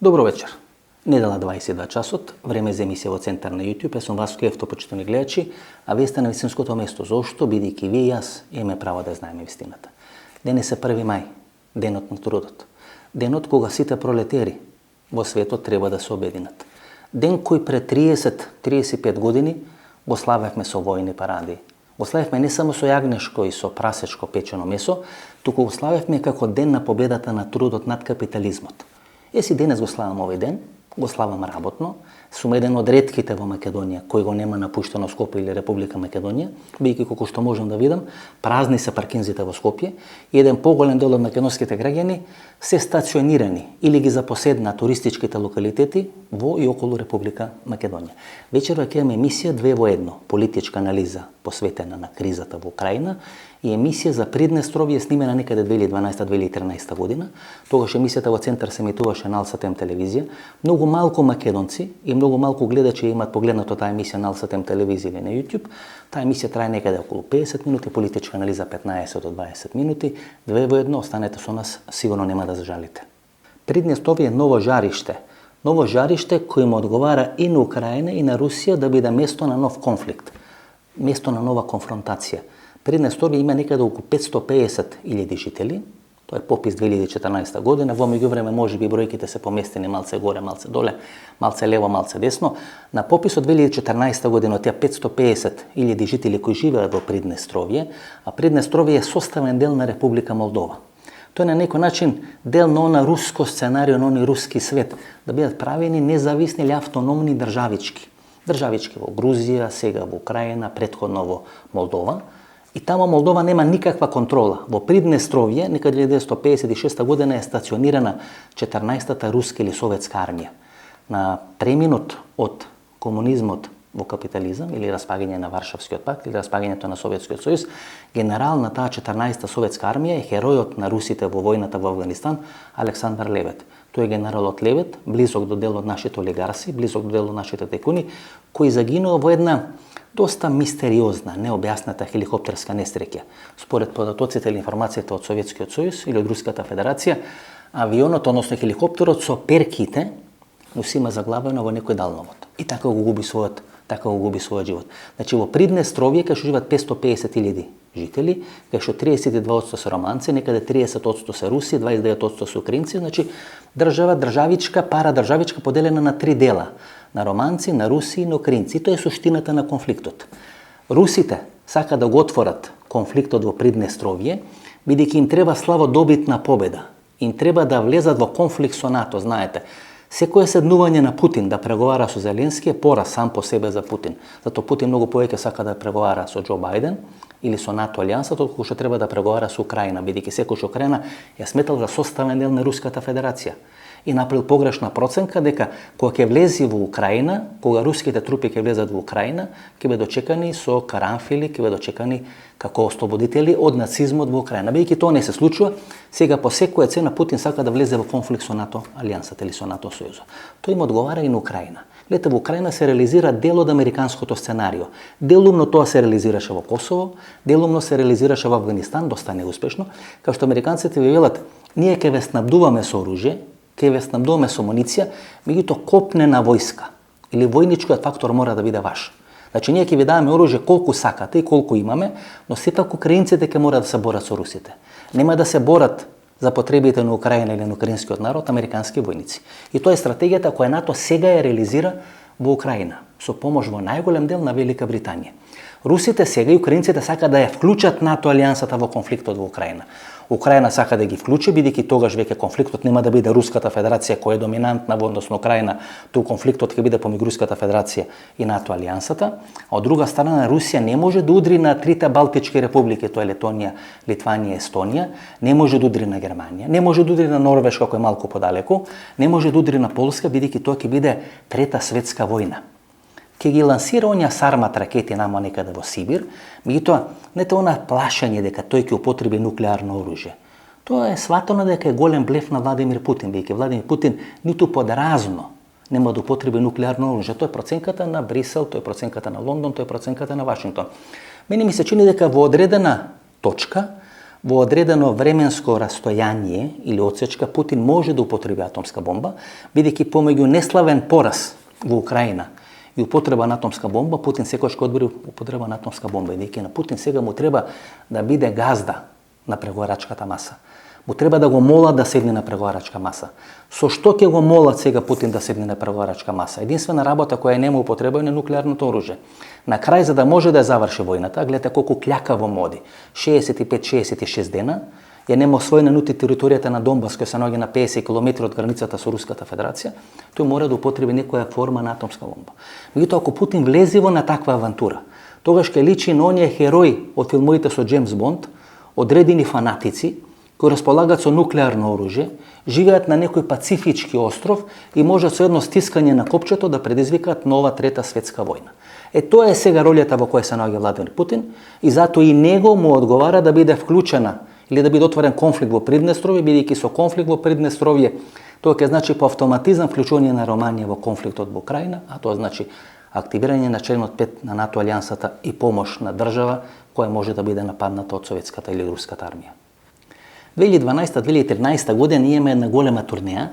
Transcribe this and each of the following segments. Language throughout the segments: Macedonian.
Добро вечер. Недела 22 часот, време за емисија во Центар на YouTube. Јас сум Васко Ефто, почитани гледачи, а вие сте на вистинското место. Зошто? Бидејќи вие и јас имаме право да знаеме вистината. Денес е 1 мај, денот на трудот. Денот кога сите пролетери во светот треба да се обединат. Ден кој пред 30-35 години го славевме со војни паради. Го славевме не само со јагнешко и со прасечко печено месо, туку го славевме како ден на победата на трудот над капитализмот. Јас и денес го славам овој ден, го славам работно. Сум еден од ретките во Македонија кој го нема напуштено Скопје или Република Македонија, бидејќи колку што можам да видам, празни се паркинзите во Скопје и еден поголем дел од македонските граѓани се стационирани или ги запоседна туристичките локалитети во и околу Република Македонија. Вечерва ќе имаме емисија 2 во 1, политичка анализа посветена на кризата во Украина и емисија за Приднестровје снимена некаде 2012-2013 година. Тогаш емисијата во Центар се емитуваше на Алсатем телевизија. Многу малку македонци и многу малку гледачи имаат погледнато таа емисија на Алсатем телевизија или на YouTube. Таа емисија трае некаде околу 50 минути, политичка анализа 15 до 20 минути. 2 во 1, останете со нас, сигурно нема да зажалите. Приднестровје е ново жариште. Ново жариште кој му одговара и на Украина и на Русија да биде место на нов конфликт, место на нова конфронтација. Приднестровје има некаде околу 550.000 жители. Тоа е попис 2014 година. Во меѓувреме можеби бројките се поместени малце горе, малце доле, малце лево, малце десно. На пописот 2014 година од тие 550.000 жители кои живеат во Приднестровје, а Приднестровје е составен дел на Република Молдова. Тој на некој начин дел на она руско сценарио, на оној руски свет, да бидат правени независни или автономни државички. Државички во Грузија, сега во Украина, претходно во Молдова. И тамо Молдова нема никаква контрола. Во Приднестровје, некаде 1956 година е стационирана 14-та руска или советска армија. На преминот од комунизмот во капитализам или распагање на Варшавскиот пакт или распагањето на Советскиот сојуз, генерал на таа 14-та советска армија е херојот на русите во војната во Авганистан Александар Левет. Тој е генералот Левет, близок до дел од нашите олигарси, близок до дел од нашите тајкуни, кој загинува во една доста мистериозна, необјасната хеликоптерска несреќа. Според податоците или информацијата од Советскиот сојуз или од Руската федерација, авионот, односно хеликоптерот со перките, му си има заглавено во некој далновод. И така го губи својот живот. Значи во Приднестровје, кај што живеат 550.000 жители, кај што 32% се романци, некаде 30% се руси, 29% се украинци, значи државичка, парадржавичка поделена на 3 дела. На романци, на руси и на украинци. И тоа е суштината на конфликтот. Русите сака да го отворат конфликтот во Приднестровје, бидејќи им треба славодобитна победа. Им треба да влезат во конфликт со НАТО, знаете. Секое седнување на Путин да преговара со Зеленски е пораз сам по себе за Путин. Зато Путин многу повеќе сака да преговара со Џо Бајден или со НАТО алијансата, отколку што треба да преговара со Украина, бидејќи секојаш Украина ја сметал за составен дел на Руската федерација. И направил погрешна проценка дека кога ќе влези во Украина, кога руските трупи ќе влезат во Украина, ќе бидат дочекани со карамфили, ќе бидат дочекани како ослободители од нацизмот во Украина. Бидејќи тоа не се случува, сега по секоја цена Путин сака да влезе во конфликт со НАТО алијансата или со НАТО сојузот. Тој им одговара и на Украина. Лете во Украина се реализира дел од американското сценарио. Делумно тоа се реализираше во Косово, делумно се реализираше во Авганистан, доста неуспешно, као што американците ви велат: ние ќе ве снабдуваме со оружје, ќе ве снабдуваме со амуниција, меѓутоа копнена војска или војничкиот фактор мора да биде ваш. Значи ние ќе ви даваме оружје колку сакате и колку имаме, но сепак украинците ќе мора да се борат со русите. Нема да се борат за потребите на Украина или на украинскиот народ американски војници. И тоа е стратегијата која НАТО сега ја реализира во Украина, со помош во најголем дел на Велика Британија. Русите сега и украинците сака да ја вклучат НАТО алијансата во конфликтот во Украина. Украина сака да ги вклучи, бидејќи тогаш веќе конфликтот нема да биде Руската федерација која е доминантна во однос на Украина, туку конфликтот ќе биде помеѓу Руската федерација и НАТО алијансата, а од друга страна Русија не може да удри на трите балтички републики, тоа е Летонија, Литванија и Естонија, не може да удри на Германија, не може да удри на Норвешка која е малку подалеку, не може да удри на Полска, бидејќи тоа ќе биде трета светска војна. Ќе ги лансира онја Сармат ракети намо некаде во Сибир, меѓутоа не тоа она плашење дека тој ќе употреби нуклеарно оружје. Тоа е сватено дека е голем блеф на Владимир Путин, бидејќи Владимир Путин ниту подразно нема да употреби нуклеарно оружје. Тоа е проценката на Брисел, тоа е проценката на Лондон, тоа е проценката на Вашингтон. Мене ми се чини дека во одредена точка во одредено временско растојание или отсечка Путин може да употреби атомска бомба, бидејќи помеѓу неславен пораз во Украина и употреба на атомска бомба, Путин секогаш ќе одбори употреба на атомска бомба, бидејќи на Путин сега му треба да биде газда на преговарачката маса. Му треба да го молат да седне на преговарачка маса. Со што ќе го молат сега Путин да седне на преговарачка маса? Единствена работа која нема употреба е нуклеарното оружје. На крај, за да може да ја заврши војната, гледате колку кљакаво моди. 65-66 дена, ја нема освоена нути територијата на Донбас, која се наоѓа на 50 км од границата со Руската Федерација, тој мора да употреби некоја форма на атомска бомба. Меѓутоа, ако Путин влезе во на таква авантура, тогаш ќе личи на оние херои од филмовите со Джеймс Бонд, одредени фанатици, кои располагаат со нуклеарно оружје, живеат на некој пацифички остров и можат со едно стискање на копчето да предизвикаат нова трета светска војна. Тоа е сега ролјата во која се наоѓа Владимир Путин и затоа и него му одговара да биде вклучена или да биде отворен конфликт во Приднестровје, бидејќи со конфликт во Приднестровје тоа ќе значи по автоматизам вклучување на Романија во конфликтот во Украина, а тоа значи активирање на членот 5 на НАТО алијансата и помош на држава која може да биде нападната од советската или руската армија. 2012-2013 година ние имаме една голема турнеја,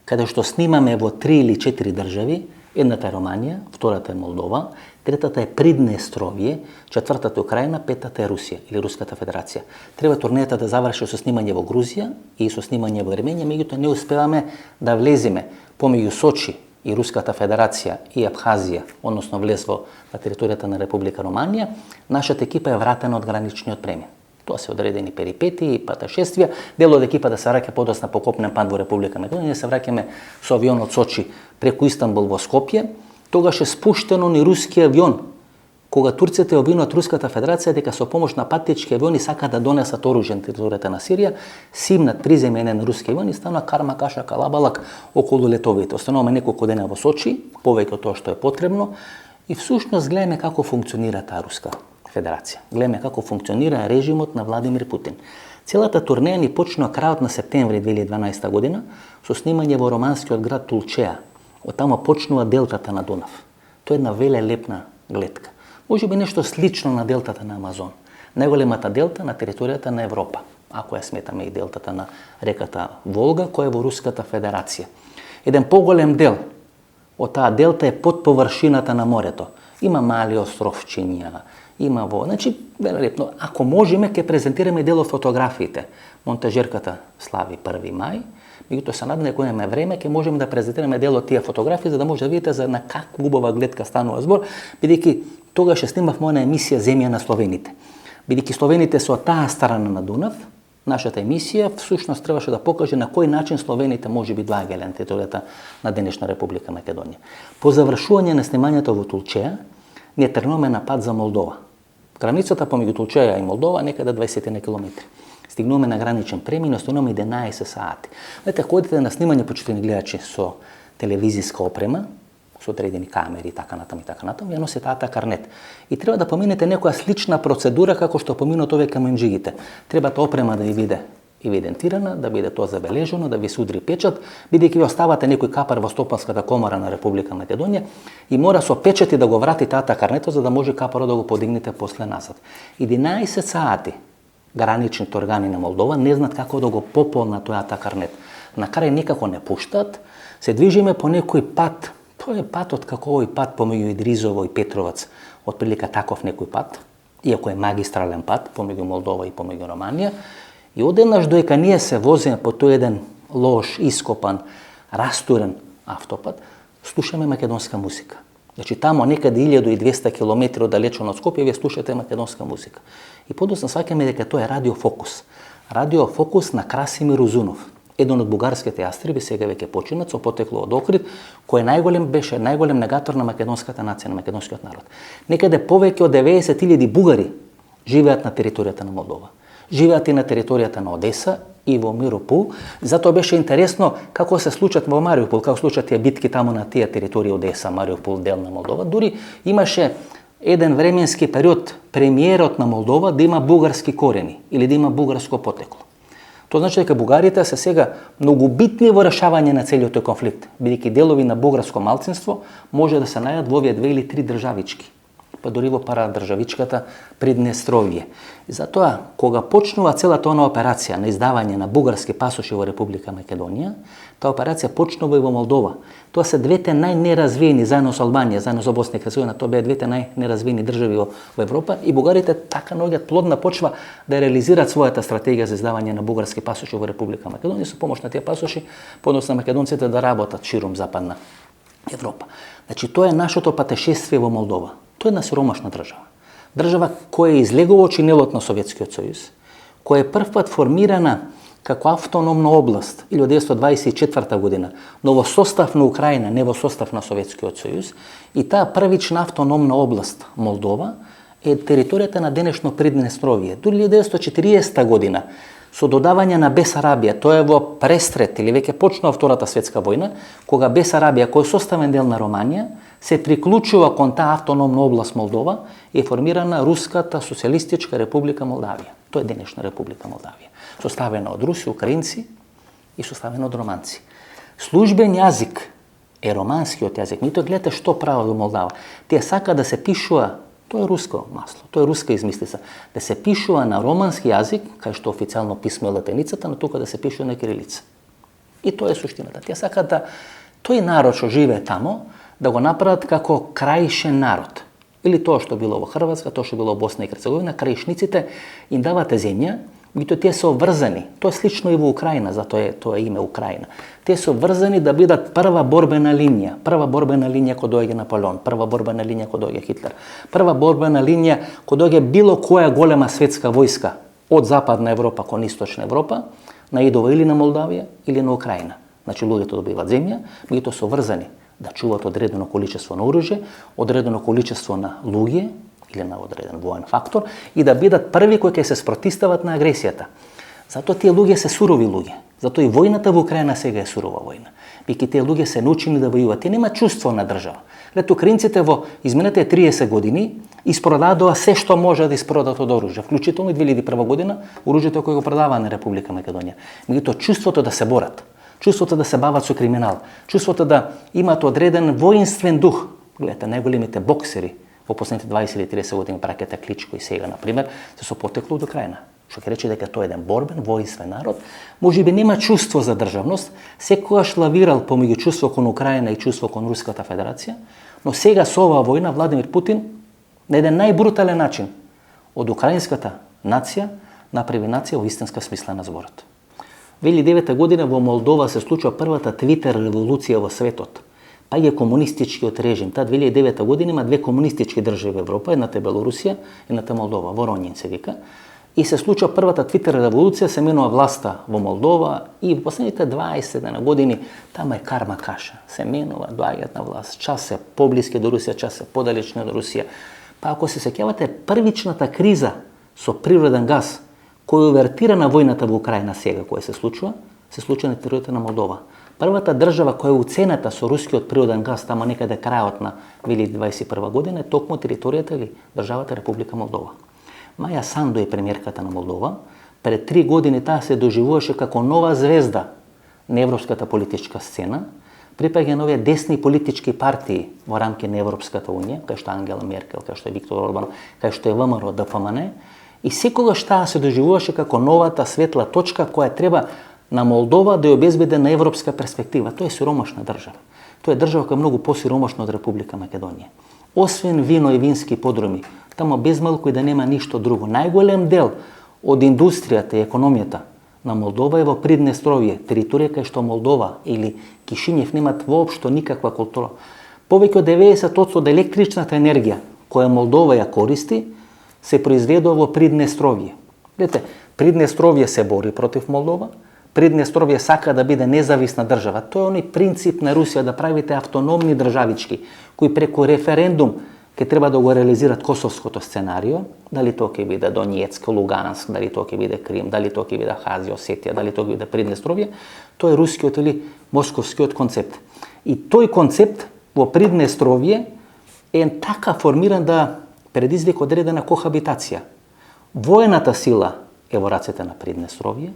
каде што снимаме во 3 или 4 држави. Едната е Романија, втората е Молдова, третата е Приднестровје, четвртата е Украина, петата е Русија или Руската Федерација. Треба турнејата да заврши со снимање во Грузија и со снимање во Ерменија, меѓутоа не успеваме да влеземе помеѓу Сочи и Руската Федерација и Абхазија, односно влез во на територијата на Република Романија. Нашата екипа е вратена од граничниот премин. Тоа се одредени перипетии и патешествија. Дел од екипа да се враќа подоцна по копнен пат во Република Македонија, се враќаме со авион од Сочи преку Истанбул во Скопје. Тогаш е спуштено ни руски авион, кога турците обвинуваат Руската Федерација дека со помош на патнички авиони сакаат да донесат оружје на територијата на Сирија, симнат приземене на руски авион и станува кармакаша калабалак околу летовите. Остануваме неколку дена во Сочи, повеќе од тоа што е потребно, и всушност гледаме како функционира таа Руска Федерација. Гледаме како функционира режимот на Владимир Путин. Целата турнеја ни почнува крајот на септември 2012 година со снимање во романскиот град Тулчеа. Од тама почнува делтата на Дунав. Тоа е една велелепна гледка. Може би нешто слично на делтата на Амазон. Најголемата делта на територијата на Европа, ако ја сметаме и делтата на реката Волга, која е во Руската Федерација. Еден поголем дел од таа делта е под површината на морето. Има мали островчиња, има во... Значи, велелепно, ако можеме, ќе презентираме дел од фотографиите. Монтажерката слави 1 мај, меѓутоа се надам дека имаме време, ќе можеме да презентираме дел од тие фотографии, за да може да видите за на каква убава гледка станува збор, бидејќи тогаш снимавме она емисија Земја на словените. Бидејќи словените со таа страна на Дунав, нашата емисија всушност требаше да покаже на кој начин словените може би доаѓале на територијата на денешна Република Македонија. По завршување на снимањето во Тулчеа, ние тргнуваме на пат за Молдова. Границата помеѓу Тулчеа и Молдова некаде 20 на километри. Стигнуваме на граничен премин, остануваме 11 сати. Знаете, ако одите на снимање, почитувани гледачи, со телевизиска опрема, со одредени камери и така натаму, ја носи таа карнет. И треба да поминете некоја слична процедура како што поминат овие каменџигите. Треба таа опрема да ви биде евидентирана, да биде тоа забележено, да ви се удри печат, бидејќи ви оставате некој капар во Стопанската комора на Република Македонија и мора со печати да го врати таа карнето за да може капарот да го подигнете после назад. 11 сати граничните органи на Молдова не знаат како да го пополнат тојата карнет. На крај никако не пуштат, се движиме по некој пат. Тоа е патот како овој пат помеѓу Идризово и Петровац, отприлика таков некој пат, иако е магистрален пат помеѓу Молдова и помеѓу Романија. И одеднаш доека ние се возиме по тој еден лош, ископан, растурен автопат, слушаме македонска музика. Значи тамо некаде 1200 км далечно од Скопје вие слушате македонска музика. И подоцна сваќаме дека тоа е Радио Фокус. Радио Фокус на Красимир Узунов, еден од бугарските јастреби, сега веќе починат, со потекло од Охрид, кој беше најголем негатор на македонската нација, на македонскиот народ. Некаде повеќе од 90.000 бугари живеат на територијата на Молдова. Живеат и на територијата на Одеса и во Миропол. Затоа беше интересно како се случат во Мариупол, како случат тие битки таму на тие територии Одеса, Мариупол, дел на Молдова. Дури имаше еден временски период премиерот на Молдова да има бугарски корени или да има бугарско потекло. Тоа значи дека бугарите се сега многу битни во решавање на целиот тој конфликт, бидејќи делови на бугарско малцинство може да се најдат во овие 2 или 3 државички. па дури во парадржавичката Приднестровје. И затоа, кога почнува целата она операција на издавање на бугарски пасоши во Република Македонија, таа операција почнува и во Молдова. Тоа се двете најнеразвиени, заедно со Албанија, заедно со Босна и Херцеговина, тоа беа двете најнеразвиени држави во Европа и бугарите така наоѓаат плодна почва да реализираат својата стратегија за издавање на бугарски пасоши во Република Македонија, со помош на тие пасоши, подоцна македонците да работат ширум западна Европа. Значи, тоа е нашето патешествие во Молдова. Тоа е една сиромашна држава. Држава која излегува од чинелот на Советскиот сојуз, која е првпат формирана како автономна област 1924 година, но во состав на Украина, не во состав на Советскиот сојуз, и таа првична автономна област Молдова е територијата на денешно Приднестровје. До 1940 година, со додавање на Бесарабија, тоа е во престрет или веќе почнува Втората светска војна, кога Бесарабија, кој е составен дел на Романија, се приклучува кон таа автономна област Молдова и е формирана Руската социјалистичка република Молдавија. Тоа е денешна република Молдавија, составена од руси, украинци и составена од романци. Службен јазик е романскиот јазик. Мите гледате што прават во Молдава. Тие сака да се пишува, тоа е руско масло, тоа е руска измислица, да се пишува на романски јазик, кај што официјално писмо е латиницата, но тука да се пишува на кирилица. И тоа е суштината. Тие сакаат да тој народ што живее тамо, да го направат како крајшен народ. Или тоа што било во Хрватска, тоа што било во Босна и Херцеговина, крајшниците им давате земја, меѓутоа тие се обврзани. Тоа е слично и во Украина, затоа е тоа име Украина. Тие се обврзани да бидат прва борбена линија кога доаѓа Наполеон, прва борбена линија кога доаѓа Хитлер, прва борбена линија кога доаѓа било која голема светска војска од Западна Европа кон Источна Европа, наидува или на Молдавија или на Украина. Значи луѓето добиваат земја, меѓутоа се обврзани да чуваат одредено количество на оружје, одредено количество на луѓе или на одреден воен фактор и да бидат први кои ќе се спротистават на агресијата. Затоа тие луѓе се сурови луѓе. Затоа и војната во Украина сега е сурова војна. Бидејќи тие луѓе се научени да војуваат, тие нема чувство на држава. Лето украинците во изминатите 30 години испродадоа се што може да испродат од оружје, вклучително и 2001 година оружјето кој го продаваа на Република Македонија. Меѓутоа чувството да се борат, чувството да се бават со криминал, чувството да имаат одреден воинствен дух. Гледате, најголемите боксери во последните 20 или 30 години, Бракета Кличко и сега, например, се со потекло од Украина. Што ќе рече дека тој е еден борбен, воинствен народ, можеби нема чувство за државност, секогаш лавирал помеѓу чувство кон Украина и чувство кон Руската Федерација, но сега со оваа војна Владимир Путин на еден најбрутален начин од украинската нација направи нација во истинска смисла на зборот. 2009 година во Молдова се случува првата Твитер револуција во светот. Паѓа комунистичкиот режим. Таа 2009 година има две комунистички држави во Европа, едната е Белорусија, едната Молдова, Воронин се вика. И се случува првата Твитер револуција, се менува власта во Молдова и во последните 20 години тама е карма каша. Се менува, доаѓаат на власт. Час се поблиски до Русија, час се подалечни од Русија. Па ако се сеќавате првичната криза со природен газ, кој овертира на војната во Украина сега, која се случува на територијата на Молдова. Првата држава која е уценета со рускиот природен газ тамо некаде крајот на 2021 година е токму територијата или државата Република Молдова. Маја Санду е премиерката на Молдова. Пред 3 години таа се доживуваше како нова звезда на европската политичка сцена, припаѓа на овие десни политички партии во рамки на Европската унија, кај што Ангела Меркел, кај што е Виктор Орбан, кај што е ВМРО, ДПМН, и секогаш таа се доживуваше како новата светла точка која треба на Молдова да ја обезбеди на европска перспектива. Тоа е сиромашна држава. Тоа е држава која е многу посиромашна од Република Македонија. Освен вино и вински подруми, тамо без малку и да нема ништо друго. Најголем дел од индустријата и економијата на Молдова е во Приднестровје, територија кај што Молдова или Кишињев немат воопшто никаква култура. Повеќе од 90% од електричната енергија која Молдова ја користи се произведува во Приднестровје. Гледате, Приднестровје се бори против Молдова, Приднестровје сака да биде независна држава. Тоа е оној принцип на Русија да правите автономни државички, кои преку референдум ќе треба да го реализират косовското сценарио, дали тоа ќе биде Донецк, Луганск, дали тоа ќе биде Крим, дали тоа ќе биде Хазија, Осетија, дали тоа ќе биде Приднестровје, тоа е рускиот или московскиот концепт. И тој концепт во Приднестровје е така формиран да предизвика одредена кохабитација. Воената сила е во рацете на Приднестровје,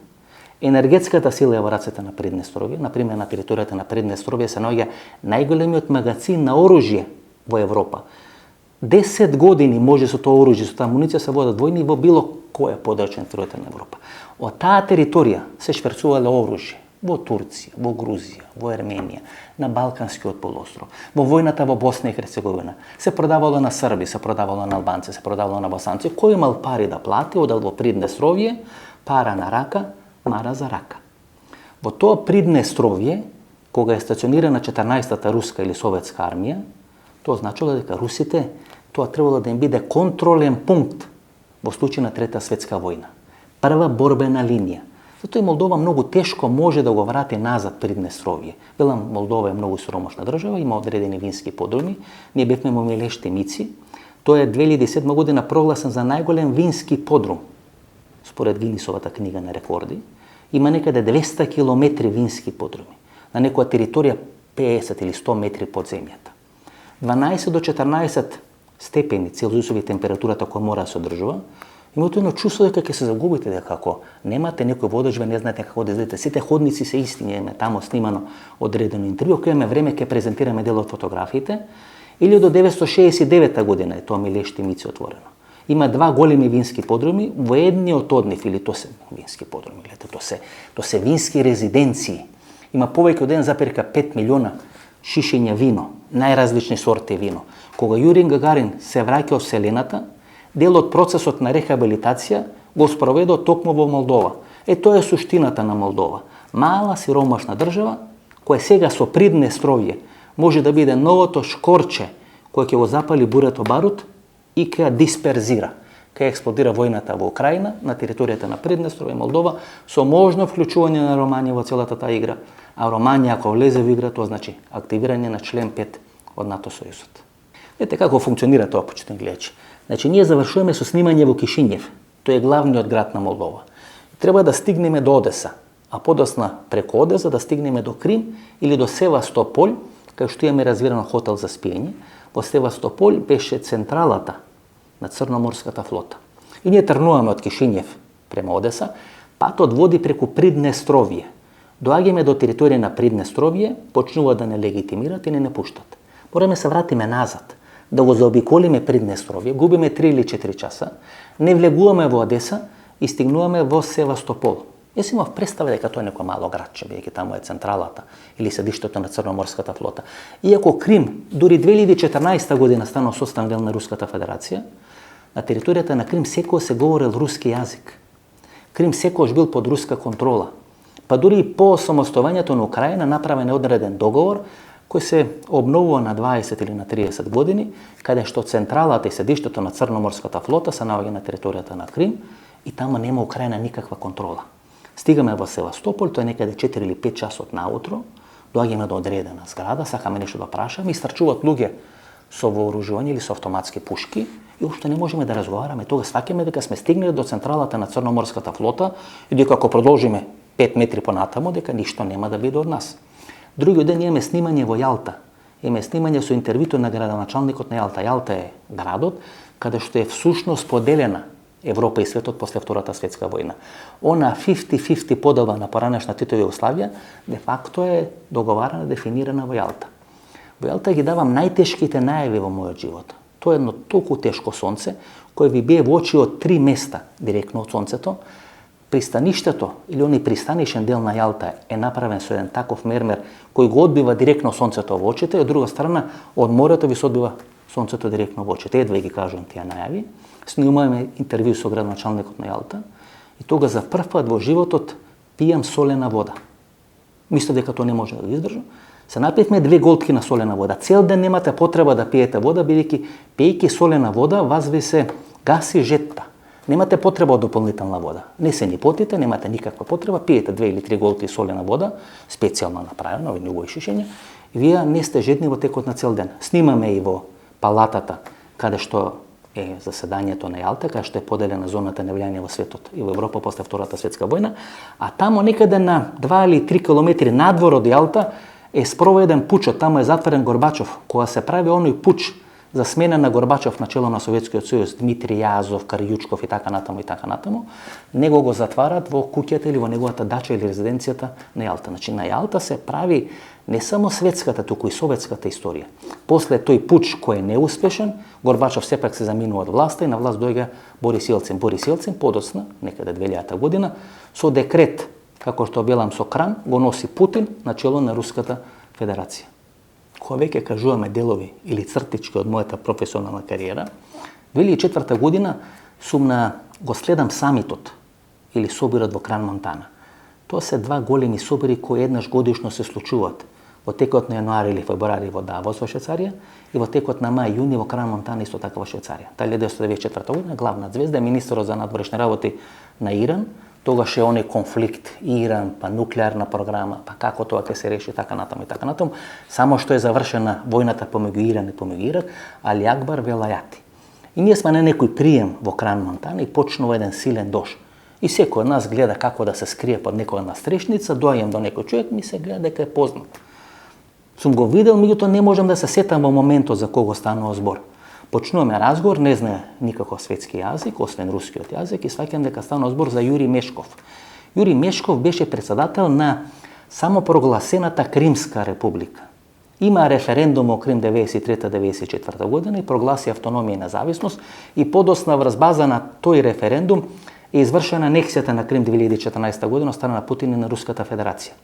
енергетската сила е во рацете на Приднестровје. Например, на територијата на Приднестровје се наоѓа најголемиот магазин на оружје во Европа. 10 години може со тоа оружје, со таа амуниција се водат војни во било која подрачје на територијата на Европа. Од таа територија се шверцувале оружје во Турција, во Грузија, во Ерменија, на Балканскиот полуостров, во војната во Босна и Херцеговина. Се продавало на срби, се продавало на албанци, се продавало на босанци. Кој имал пари да плати, одел во Приднестровје, пара на рака, мара за рака. Во тоа Приднестровје, кога е стационирана 14-та руска или советска армија, тоа значило дека русите, тоа требало да им биде контролен пункт во случај на Трета светска војна. Прва борбена линија. Затоа и Молдова многу тешко може да го врати назад Приднестровје. Велам, Молдова е многу сиромашна држава, има одредени вински подруми. Ние бевме во милешти мици. Тоа е 2007 година прогласен за најголем вински подрум, според Гинисовата книга на рекорди. Има некаде 200 километри вински подруми. На некоја територија 50 или 100 метри под земјата. 12 до 14 степени Целзиусови температурата која мора да се одржува. Имате едно чувство дека ќе се загубите, дека ако немате некој водеж, ве не знаете како да излезете. Сите ходници се исти, имаме тамо снимано одредено интервју, кој имаме време ќе презентираме дел од фотографиите. 1969 година е тоа Милешти мици отворено. Има два големи вински подруми, во едниот од нив, или тоа се вински подруми, гледате, тоа се вински резиденции. Има повеќе од 1,5 милиона шишења вино, најразлични сорти вино. Кога Јурин Гагарин се враќа од Вселената, дел од процесот на рехабилитација го спроведо токму во Молдова. Тоа е суштината на Молдова. Мала, сиромашна држава, која сега со Приднестровје може да биде новото шкорче кој ќе го запали бурето барут и ќе ја дисперзира. Ќе експлодира војната во Украина, на територијата на Приднестровје, Молдова, со можно вклучување на Романија во целата таа игра. А Романија, ако влезе во игра, тоа значи активирање на член 5 од НАТО Сојузот. Ете како функционира тоа, почитувани гледачи. Значи, ние завршуваме со снимање во Кишињев. Тој е главниот град на Молдова. Треба да стигнеме до Одеса, а подосна преку Одеса да стигнеме до Крим или до Севастополь, кај што имаме развирано хотел за спиење. Во Севастополь беше централата на Црноморската флота. И ние тргнуваме од Кишињев према Одеса, патот води преку Приднестровје. Доаѓаме до територија на Приднестровје, почнуваат да не легитимират и не пуштат. Мораме се вратиме назад, да го заобиколиме Приднестровје, губиме 3 или 4 часа, не влегуваме во Одеса и стигнуваме во Севастопол. Јас имав представа дека тоа е некој мало градче, бидејќи таму е централата или седиштето на Црноморската флота. Иако Крим, дури 2014 година станал составен дел на Руската федерација, на територијата на Крим секој се говорел руски јазик. Крим секојаш бил под руска контрола. Па дури и по самостојувањето на Украина направен одреден договор кој се обновува на 20 или на 30 години, каде што централата и седиштето на Црноморската флота се наоѓа на територијата на Крим и таму нема Украина никаква контрола. Стигаме во Севастополь, тоа е некаде 4 или 5 часот наутро, доаѓаме до одредена зграда, сакаме нешто да прашаме, истрчуваат луѓе со вооружување или со автоматски пушки и уште не можеме да разговараме. Тога сваќаме дека сме стигнали до централата на Црноморската флота и дека ако продолжиме 5 метри понатаму, дека ништо нема да биде од нас. Другиот ден имаме снимање во Јалта. Имаме снимање со интервјуто на градоначалникот на Јалта. Јалта е градот каде што е всушност поделена Европа и светот после Втората светска војна. Она 50-50 подела на поранешна Титова Југославија де факто е договарана, дефинирана во Јалта. Во Јалта ги давам најтешките најави во мојот живот. Тоа е едно толку тешко сонце кое ви бие во очи од 3 места директно од сонцето. Пристаништето или оној пристанишен дел на Јалта е направен со еден таков мермер кој го одбива директно сонцето во очите, и од друга страна од морето ви се одбива сонцето директно во очите. Едва ги кажувам тие најави. Снимаме интервју со градоначалникот на Јалта и тога за прв пат во животот пијам солена вода. Мислев дека тоа не може да го издржам. Се напивме 2 голтки на солена вода. Цел ден немате потреба да пиете вода, бидејќи пиејќи солена вода вас ви се гаси жетта. Немате потреба од дополнителна вода. Не се ни потите, немате никаква потреба, пиете 2 или 3 голтки солена вода, специјално направена, овие негови шишења, и вие не сте жедни во текот на цел ден. Снимаме и во палатата, каде што е заседањето на Јалта, каде што е поделена зоната на влијание во светот и во Европа после Втората светска војна, а тамо некаде на 2 или 3 километри надвор од Јалта е спроведен пучот, тамо е затворен Горбачов, кога се прави оној пуч за смена на Горбачов на чело на Советскиот сојуз, Дмитрий Јазов, Карјучков и така натаму, него го затварат во куќата или во неговата дача или резиденцијата на Јалта. Значи на Јалта се прави не само светската, туку и советската историја. После тој пуч кој е неуспешен, Горбачов сепак се заминува од власта и на власт дојга Борис Јелцин. Борис Јелцин подоцна, некаде 2000 година, со декрет, како што обелам со кран, го носи Путин на чело на Руската Федерација. Кога веќе кажуваме делови или цртички од мојата професионална кариера, 2004 година го следам самитот или собирот во Кран Монтана. Тоа се два големи собори кои еднаш годишно се случуваат. Во текот на јануари или февруари во Давос во Швајцарија и во текот на мај јуни во Кран Монтана исто така во Швајцарија. Таа 1994 година главна звезда е министерот за надворешни работи на Иран. Тогаш е оној конфликт Иран, па нуклеарна програма, па како тоа ќе се реши, така натаму. Само што е завршена војната помеѓу Иран и помеѓу Ирак, Али Акбар Велајати. И ние сме на некој прием во Кран Монтана и почнува еден силен дожд. И секој од нас гледа како да се скрие под некоја настрешница, доаѓам до некој човек, ми се гледа дека е познат. Сум го видел, меѓутоа не можам да се сетам во моментот за кого станува збор. Почнуваме разговор, не знае никако светски јазик, освен рускиот јазик, и сваќам дека станува збор за Јури Мешков. Јури Мешков беше председател на самопрогласената Кримска република. Има референдум о Крим 93-94 година и прогласи автономија и независност и подосна врз база на тој референдум е извршена анексијата на Крим 2014 година од страна на Путин и на Руската Федерација.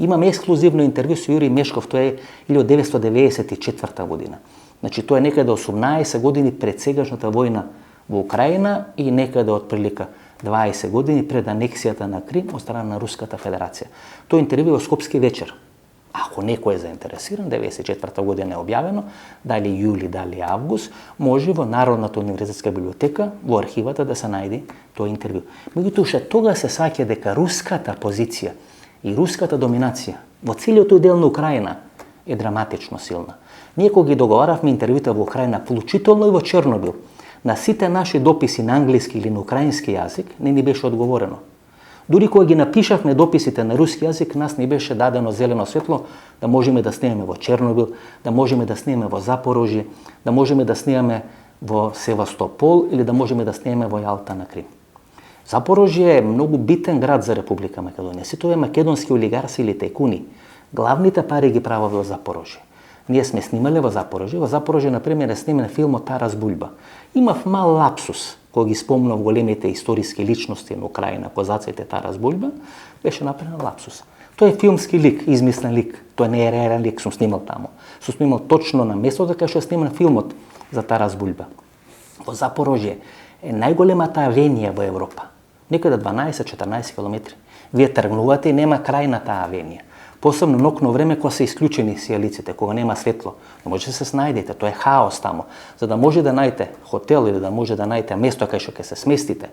Имаме ексклузивно интервју со Јури Мешков, тоа е 1994 година. Значи, тоа е некаде 18 години пред сегашната војна во Украина и некаде од прилика 20 години пред анексијата на Крим од страна на Руската Федерација. Тоа интервју во Скопски вечер. Ако некој е заинтересиран, 94 година е објавено, дали јули, дали август, може во Народната универзитетска библиотека, во архивата да се најде тоа интервју. Меѓутоа, уште тога се сваќа дека руската позиција и руската доминација во целиот тој дел на Украина е драматично силна. Ние кога ги договаравме интервјута во Украина, вклучително и во Чернобил, на сите наши дописи на англиски или на украински јазик, не ни беше одговорено. Дури кога ги напишавме дописите на руски јазик, нас ни беше дадено зелено светло да можеме да снимаме во Чернобил, да можеме да снимаме во Запорожје, да можеме да снимаме во Севастопол или да можеме да снимаме во Јалта на Крим. Запорожје е многу битен град за Република Македонија. Сите овие македонски олигарси или тајкуни, главните пари ги прават во Запорожје. Ние сме снимале во Запорожје. Во Запорожје, например, е снимен филмот Тарас Бульба. Имав мал лапсус кога ги спомнав големите историски личности на Украина, козаците Тарас Бульба, беше направен лапсус. Тој е филмски лик, измислен лик. Тој не е реален лик, сум снимал таму. Сум снимал точно на местото кај што е снимен филмот за Тарас Бульба. Во Запорожје е најголемата авенија во Европа. Некаде 12-14 километри. Вие тргнувате и нема крај на таа авенија. Посебно ноќно време кога се исклучени сијалиците, кога нема светло, не може да се снајдете, тоа е хаос таму. За да може да најдете хотел или да може да најдете место кај што ќе се сместите,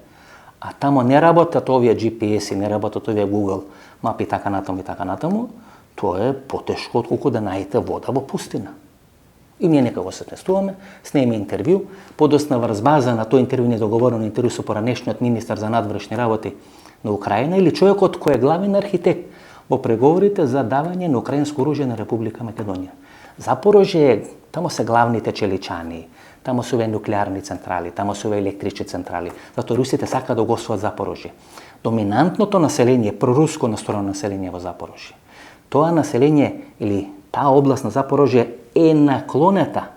а таму не работат овие GPS-и, не работат овие Google мапи и така натаму, тоа е потешко отколку да најдете вода во пустина. И ние некако се тестуваме, снеме интервју, подосна врз база на тој интервју не договорено интервју со поранешниот министар за надворешни работи на Украина или човекот кој е главен архитект во преговорите за давање на украинско оружје на Република Македонија. Запорожје, тамо се главните челичани, тамо се овие нуклеарни централи, тамо се овие електрични централи. Затоа русите сакаат да го освојат Запорожје. Доминантното население, проруско настроено население во Запорожје. Тоа население или таа област на Запорожје е наклонета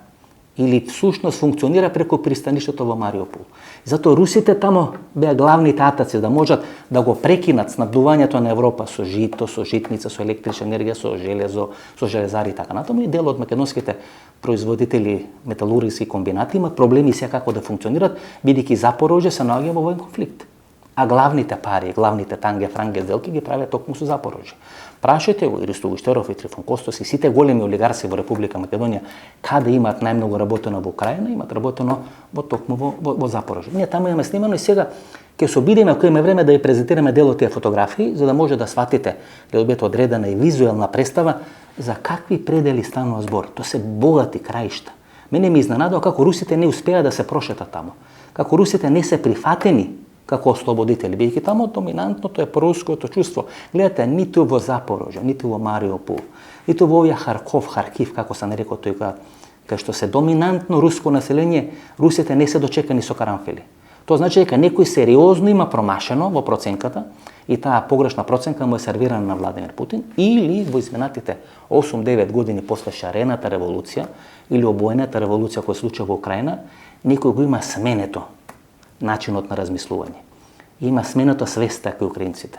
или всушност функционира преку пристаништето во Мариупол. Затоа русите тамо беа главните атаци да можат да го прекинат снабдувањето на Европа со жито, со житница, со електрична енергија, со железо, со железари и така натаму. И дел од македонските производители металургски комбинати има проблеми сега како да функционират, бидејќи Запорожје се наоѓа во воен конфликт. А главните пари, главните танге-франге сделки ги правят токму со Запорожје. Прашете го и Ристо Гуштеров и Трифон Костос и сите големи олигарси во Република Македонија каде имаат најмногу работено во Украина, имаат работено токму во Запорожје. Ние таму имаме снимано и сега ќе се обидеме ако имаме време да ја презентираме дел од тие фотографии за да може да сватите да добиете одредена и визуелна представа за какви предели станува збор. Тоа се богати краишта. Мене ми изненадува како русите не успеа да се прошетат таму. Како русите не се прифатени како ослободители, бидејќи таму доминантното е проруското чувство. Гледате, ниту во Запорожје, ниту во Мариупол, ниту во овие Харков, Харкив, како се нарекува тој кај што се доминантно руско население, русите не се дочекани со карамфели. Тоа значи дека некој сериозно има промашено во проценката и таа погрешна проценка му е сервирана на Владимир Путин, или во изминатите 8-9 години после шарената револуција или обоената револуција која се случи во Украина, некој го има сменето начинот на размислување. Има сменето свеста кај украинците.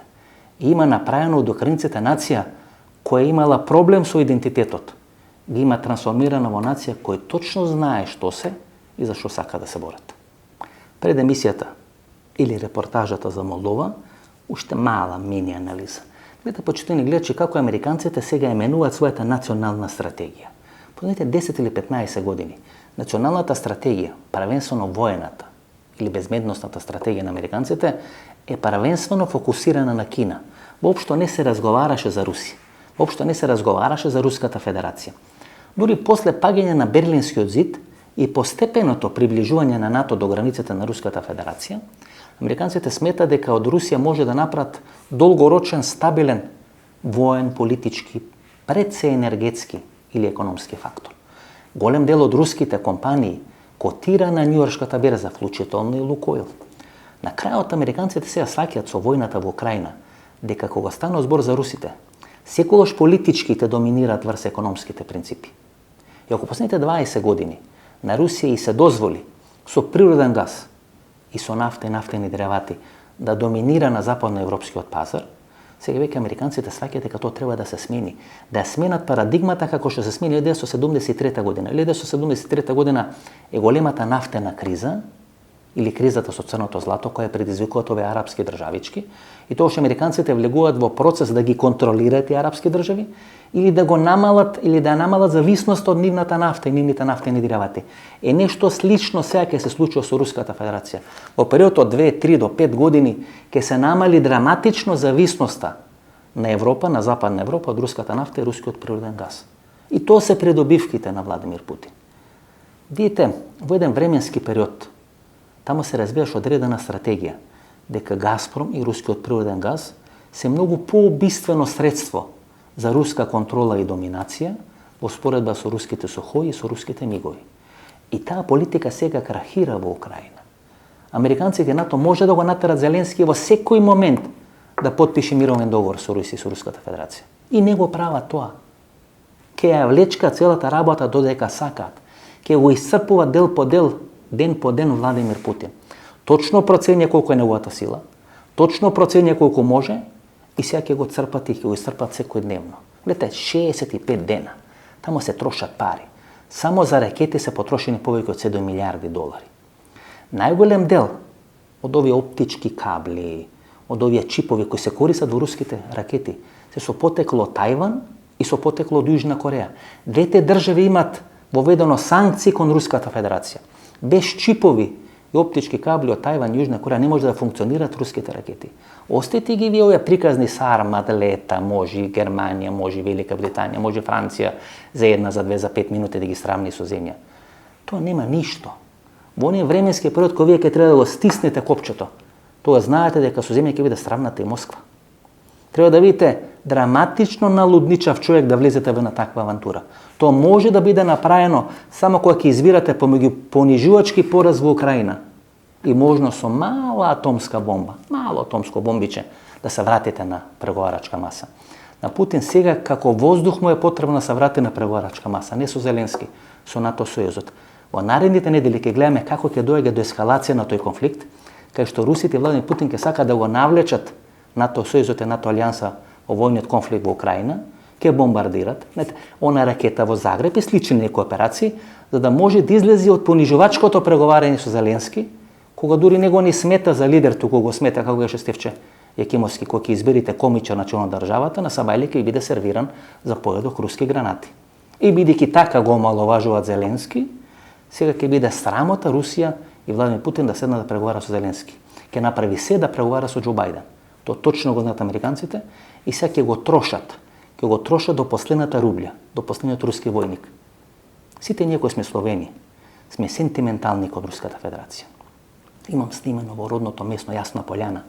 Има направено од украинците нација која имала проблем со идентитетот. Ги има трансформирана во нација која точно знае што се и за што сака да се борат. Пред емисијата или репортажата за Молдова, уште мала мини анализа. Гледате, почитувани гледачи, како американците сега именуваат својата национална стратегија. Последните 10 или 15 години, националната стратегија, правенствено воената или безбедносната стратегија на американците, е правенствено фокусирана на Кина. Воопшто не се разговараше за Русија. Воопшто не се разговараше за Руската Федерација. Дури после паѓање на Берлинскиот зид и постепеното приближување на НАТО до границите на Руската Федерација, американците сметат дека од Русија може да направат долгорочен, стабилен воен, политички, пред се енергетски или економски фактор. Голем дел од руските компании котира на Њујоршката берза, вклучително и Лукойл. На крајот американците сега сваќаат со војната во Украина дека кога стана збор за русите, секогаш политичките доминираат врз економските принципи. И ако последните 20 години на Русија и се дозволи со природен газ и со нафта и нафтени деривати да доминира на западноевропскиот пазар, сега веќе американците сваќаат дека тоа треба да се смени, да сменат парадигмата како што се смени 1973 година. 1973 година е големата нафтена криза или кризата со црното злато која предизвикуваат овие арапски државички, и тоа што американците влегуваат во процес да ги контролираат тие арапски држави или да го намалат или да намалат зависност од нивната нафта и нивните нафтени деривати. Е нешто слично сега ќе се случува со Руската Федерација. Во период од 2, 3 до 5 години ќе се намали драматично зависноста на Европа, на Западна Европа од руската нафта и рускиот природен газ. И тоа се придобивките на Владимир Путин. Видите, во еден временски период таму се разбираше одредена стратегија дека Газпром и рускиот природен газ се многу поубиствено средство за руска контрола и доминација во споредба со руските сухои и со руските мигови. И таа политика сега крахира во Украина. Американците НАТО може да го натерат Зеленски во секој момент да потпише мировен договор со Русија и со Руската Федерација. И не го прават тоа. Ке ја влечка целата работа додека сакаат. Ке го исцрпува дел по дел, ден по ден Владимир Путин. Точно процења колку е неговата сила, точно процења колку може и сега ќе го црпат и ќе го исцрпат секојдневно. Гледате, 65 дена. Тамо се трошат пари. Само за ракети се потрошени повеќе од 7 милиарди долари. Најголем дел од овие оптички кабли, од овие чипови кои се користат во руските ракети, се со потекло од Тајван и со потекло од Јужна Кореја. Двете држави имат воведено санкции кон Руската Федерација. Без чипови и оптички кабли од Тајван и Јужна Кореја не може да функционираат руските ракети. Остете ги ви овие приказни сармат, лета, може Германија, може Велика Британија, може Франција за 1, за 2, за 5 минути да ги сравни со земја. Тоа нема ништо. Во оние временски период кога вие ќе треба да го стиснете копчето, тоа знаете дека со земја ќе биде сравната и Москва. Треба да видите драматично налудничав човек да влезете во на таква авантура. Тоа може да биде направено само кога ќе избирате помеѓу понижувачки пораз во Украина и можно со мала атомска бомба, мало атомско бомбиче, да се вратите на преговарачка маса. На Путин сега како воздух му е потребно да се врати на преговарачка маса, не со Зеленски, со НАТО сојузот. Во наредните недели ќе гледаме како ќе дојде до ескалација на тој конфликт, кај што русите и Владимир Путин ќе сака да го навлечат НАТО сојузот и НАТО алијанса во војниот конфликт во Украина, ќе бомбардират, она ракета во Загреб и слични некои операции, за да може да излези од понижувачкото преговарање со Зеленски, кога дури не го ни смета за лидер, туку го смета како беше Стефче Јакимовски, кој ќе изберите комичар на чело на државата, на Сабајле ќе биде сервиран за поедок руски гранати. И бидејќи така го омаловажуваат Зеленски, сега ќе биде срамота Русија и Владимир Путин да седнат да преговара со Зеленски. Ќе направи се да преговара со Џо Бајден. Тоа точно го знаат американците и сега ќе го трошат. Ќе го трошат до последната рублја, до последниот руски војник. Сите ние кои сме Словени, сме сентиментални кон Руската Федерација. Имам снимено во родното место Јасна Пољана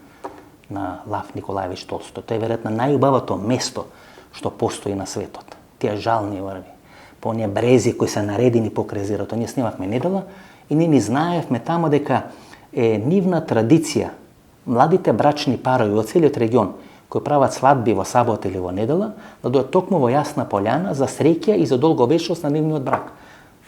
на Лав Николаевич Толсто. Тоа е веројатно најубавото место што постои на светот. Тие жални врви. по оние брези кои се наредени покрај езерото. Ние снимавме недела и ние ни знаевме тамо дека е нивна традиција младите брачни парови од целиот регион кои прават свадби во сабота или во недела, да дојат токму во Јасна пољана за среќа и за долговечност на нивниот брак.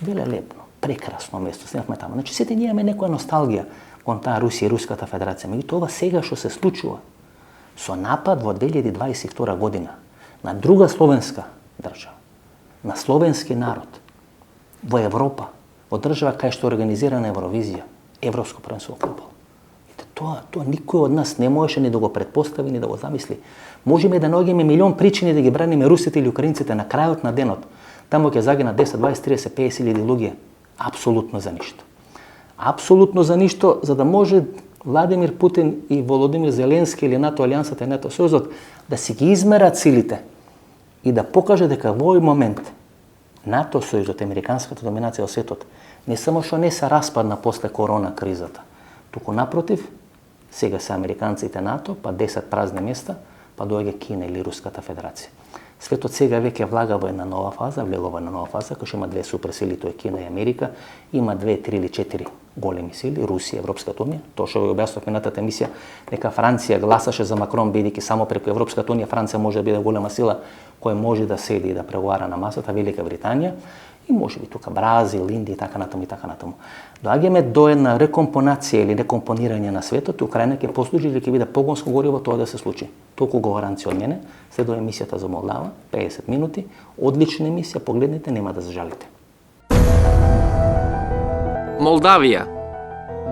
Веле лепно, прекрасно место, снимавме тамо. Значи сите ние имаме некоја носталгија кон таа Русија и Руската Федерација. Меѓутоа ова сега што се случува со напад во 2022 година на друга словенска држава, на словенски народ, во Европа, во држава кај што е организирана Евровизија, Европско првенство во фудбал. Тоа никој од нас не можеше ни да го претпостави, ни да го замисли. Можеме да наоѓеме милион причини да ги браниме русите или украинците на крајот на денот. Таму ќе загинат 10, 20, 30, 50 илјади луѓе. Апсолутно за ништо. Апсолутно за ништо, за да може Владимир Путин и Володимир Зеленски или НАТО Алијансата и НАТО Сојузот да си ги измерат силите и да покаже дека во овој момент НАТО Сојузот, американската доминација во светот, не само што не се распадна после корона кризата, туку напротив, сега се американците НАТО, па 10 празни места, па доаѓа Кина или Руската Федерација. Светот сега веќе влага во една нова фаза, влегува во една нова фаза, кај што има две суперсили, тоа е Кина и Америка, има 2, 3 или 4 големи сили, Русија и Европската унија. Тоа што го објаснав минатата емисија, дека Франција гласаше за Макрон, бидејќи само преку Европската унија Франција може да биде голема сила која може да седи и да преговара на масата, Велика Британија, и може би тука Бразил, Индија и така натаму и така натаму. Доаѓаме до една рекомпонација или декомпонирање на светот и Украина ќе послужи или ќе биде погонско гориво тоа да се случи. Толку говоранци од мене, следува емисијата за Молдава, 50 минути, одлична емисија, погледнете, нема да зажалите. Молдавија,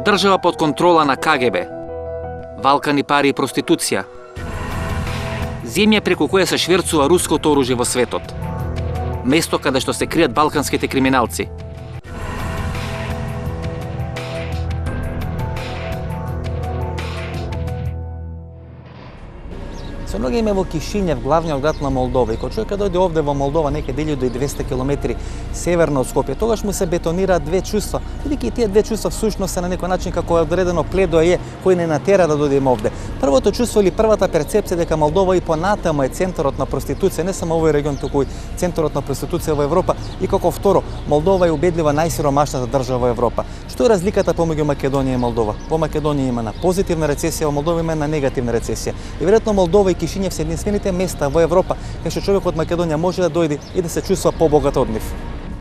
држава под контрола на КГБ, валкани пари и проституција, земја преку која се шверцува руското оружје во светот, место каде што се кријат балканските криминалци. Се наоѓаме во Кишинев, главниот град на Молдова. И кога човекот дојде овде во Молдова, некаде 1200 километри северно од Скопје, тогаш му се бетонираат две чувства. Бидејќи тие две чувства всушност се на некој начин како одредено пледоје кој не натера да дојдеме овде. Првото чувство или првата перцепција дека Молдова и понатаму е центарот на проституција, не само овој регион, туку и центарот на проституција во Европа, и како второ, Молдова е убедливо најсиромашната држава во Европа. Што е разликата помеѓу Македонија и Молдова? Во Македонија има на позитивна рецесија, во Молдова има на негативна рецесија. И веројатно Молдова и Кишинев се единствените места во Европа кај што човек од Македонија може да дојде и да се чувствува побогат од нив.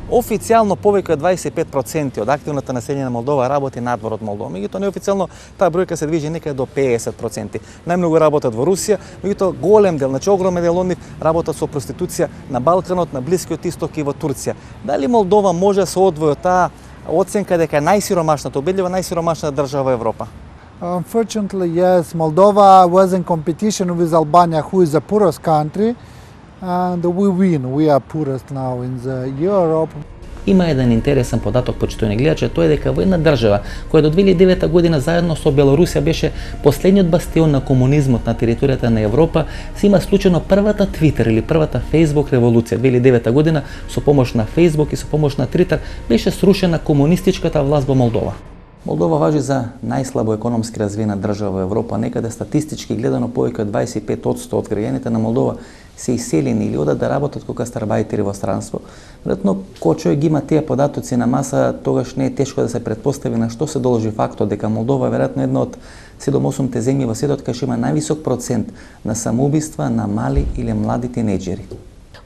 Официјално повеќе од 25% од активната население на Молдова работи надвор од Молдова. Меѓутоа неофицијално таа бројка се движи некаде до 50%. Најмногу работат во Русија, меѓутоа голем дел, значи огромен дел од нив работат со проституција на Балканот, на Блискиот Исток и во Турција. Дали Молдова може да се одвои од таа оценка дека е најсиромашната, убедливо најсиромашната држава во Европа? Unfortunately, yes, Moldova was in competition with Albania, who is the poorest country, and we win. We are poorest now in the Europe. Има еден интересен податок, почитувани гледачи, тоа е дека во една држава која до 2009 година заедно со Белорусија беше последниот бастион на комунизмот на територијата на Европа, се има случајно првата Твитер или првата Facebook револуција 2009 година со помош на Facebook и со помош на Твитер беше срушена комунистичката власт во Молдова. Молдова важи за најслабо економски развиена држава во Европа, некаде статистички гледано повеќе од 25% од граѓаните на Молдова се иселени или одат да работат како гастарбајтери во странство. Веројатно, кога човек ги има тие податоци на маса, тогаш не е тешко да се претпостави на што се должи фактот дека Молдова е веројатно една од 7-8 земји во светот кај што има највисок процент на самоубиства на мали или млади тинејџери.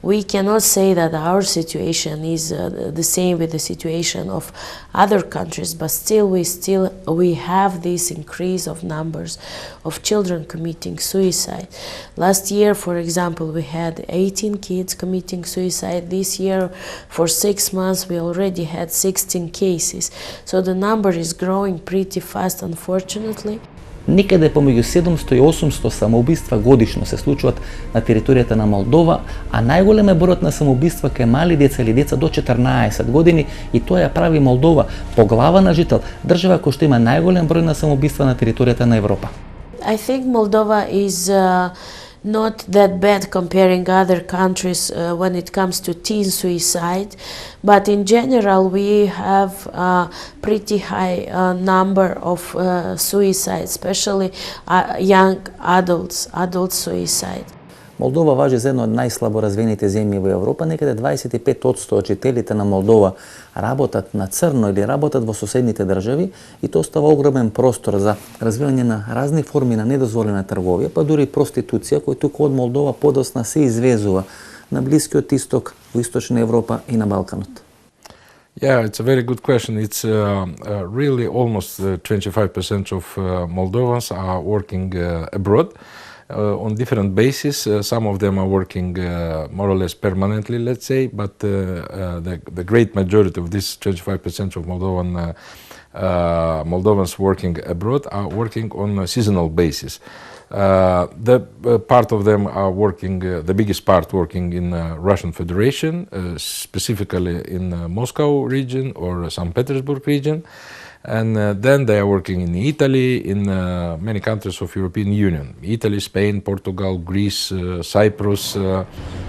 We cannot say that our situation is the same with the situation of other countries, but still we have this increase of numbers of children committing suicide. Last year, for example, we had 18 kids committing suicide. This year, for 6 months, we already had 16 cases. So the number is growing pretty fast, unfortunately. Некаде помеѓу 700 и 800 самоубиства годишно се случуваат на територијата на Молдова, а најголем е бројот на самоубиства кај мали деца или деца до 14 години, и тоа ја прави Молдова по глава на жител држава која што има најголем број на самоубиства на територијата на Европа. I think Moldova is not that bad comparing other countries when it comes to teen suicide, but in general we have a pretty high number of suicides, especially young adult suicide. Молдова важи за една од најслабо развиените земји во Европа. Некаде 25% од жителите на Молдова работат на црно или работат во соседните држави и тоа остава огромен простор за развивање на разни форми на недозволена трговија, па дури проституција, која туку од Молдова подосна се извезува на Блискиот Исток, во Источна Европа и на Балканот. Yeah, it's a very good question. It's really almost 25% of Moldovans are working abroad on different bases. Some of them are working more or less permanently, let's say, but the great majority of this 25% of Moldovans working abroad are working on a seasonal basis. The part of them are working, the biggest part working in Russian Federation, specifically in Moscow region or St. Petersburg region. And then they are working in Italy, in many countries of European Union. Italy, Spain, Portugal, Greece, Cyprus.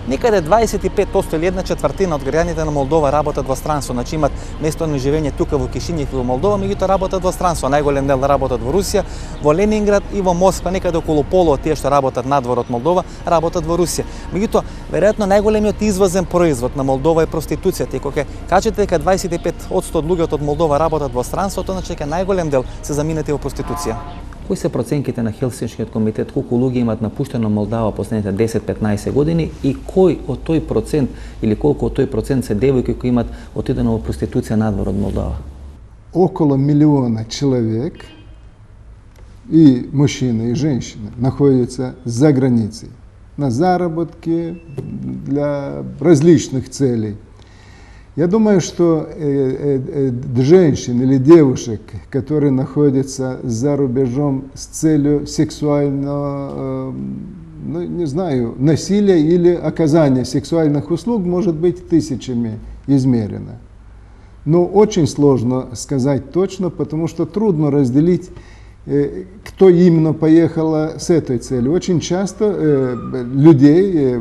Некаде 25% или 1/4 од граѓаните на Молдова работат во странство, значи имат место на живење тука во Кишинев и во Молдова, меѓутоа работат во странство. Најголем дел работат во Русија, во Ленинград и во Москва, некаде околу полу од тие што работат надвор од Молдова, работат во Русија. Меѓутоа, веројатно најголемиот извозен производ на Молдова е проституцијата. И кога кажете дека 25% од луѓето од Молдова работат во странство, тоа значи дека најголем дел се заминати во проституција. Кои се проценките на Хелсиншкиот комитет, колку луѓе имат напуштено Молдова последните 10-15 години и кој од тој процент или колку од тој процент се девојки кои имат отидено во проституција надвор од Молдова? Около 1 миллиона человек, и мужчины, и женщины, находятся за границей на заработки для различных целей. Я думаю, что женщин или девушек, которые находятся за рубежом с целью сексуального, ну, не знаю, насилия или оказания сексуальных услуг, может быть тысячами измерено. Но очень сложно сказать точно, потому что трудно разделить, кто именно поехала с этой целью. Очень часто людей,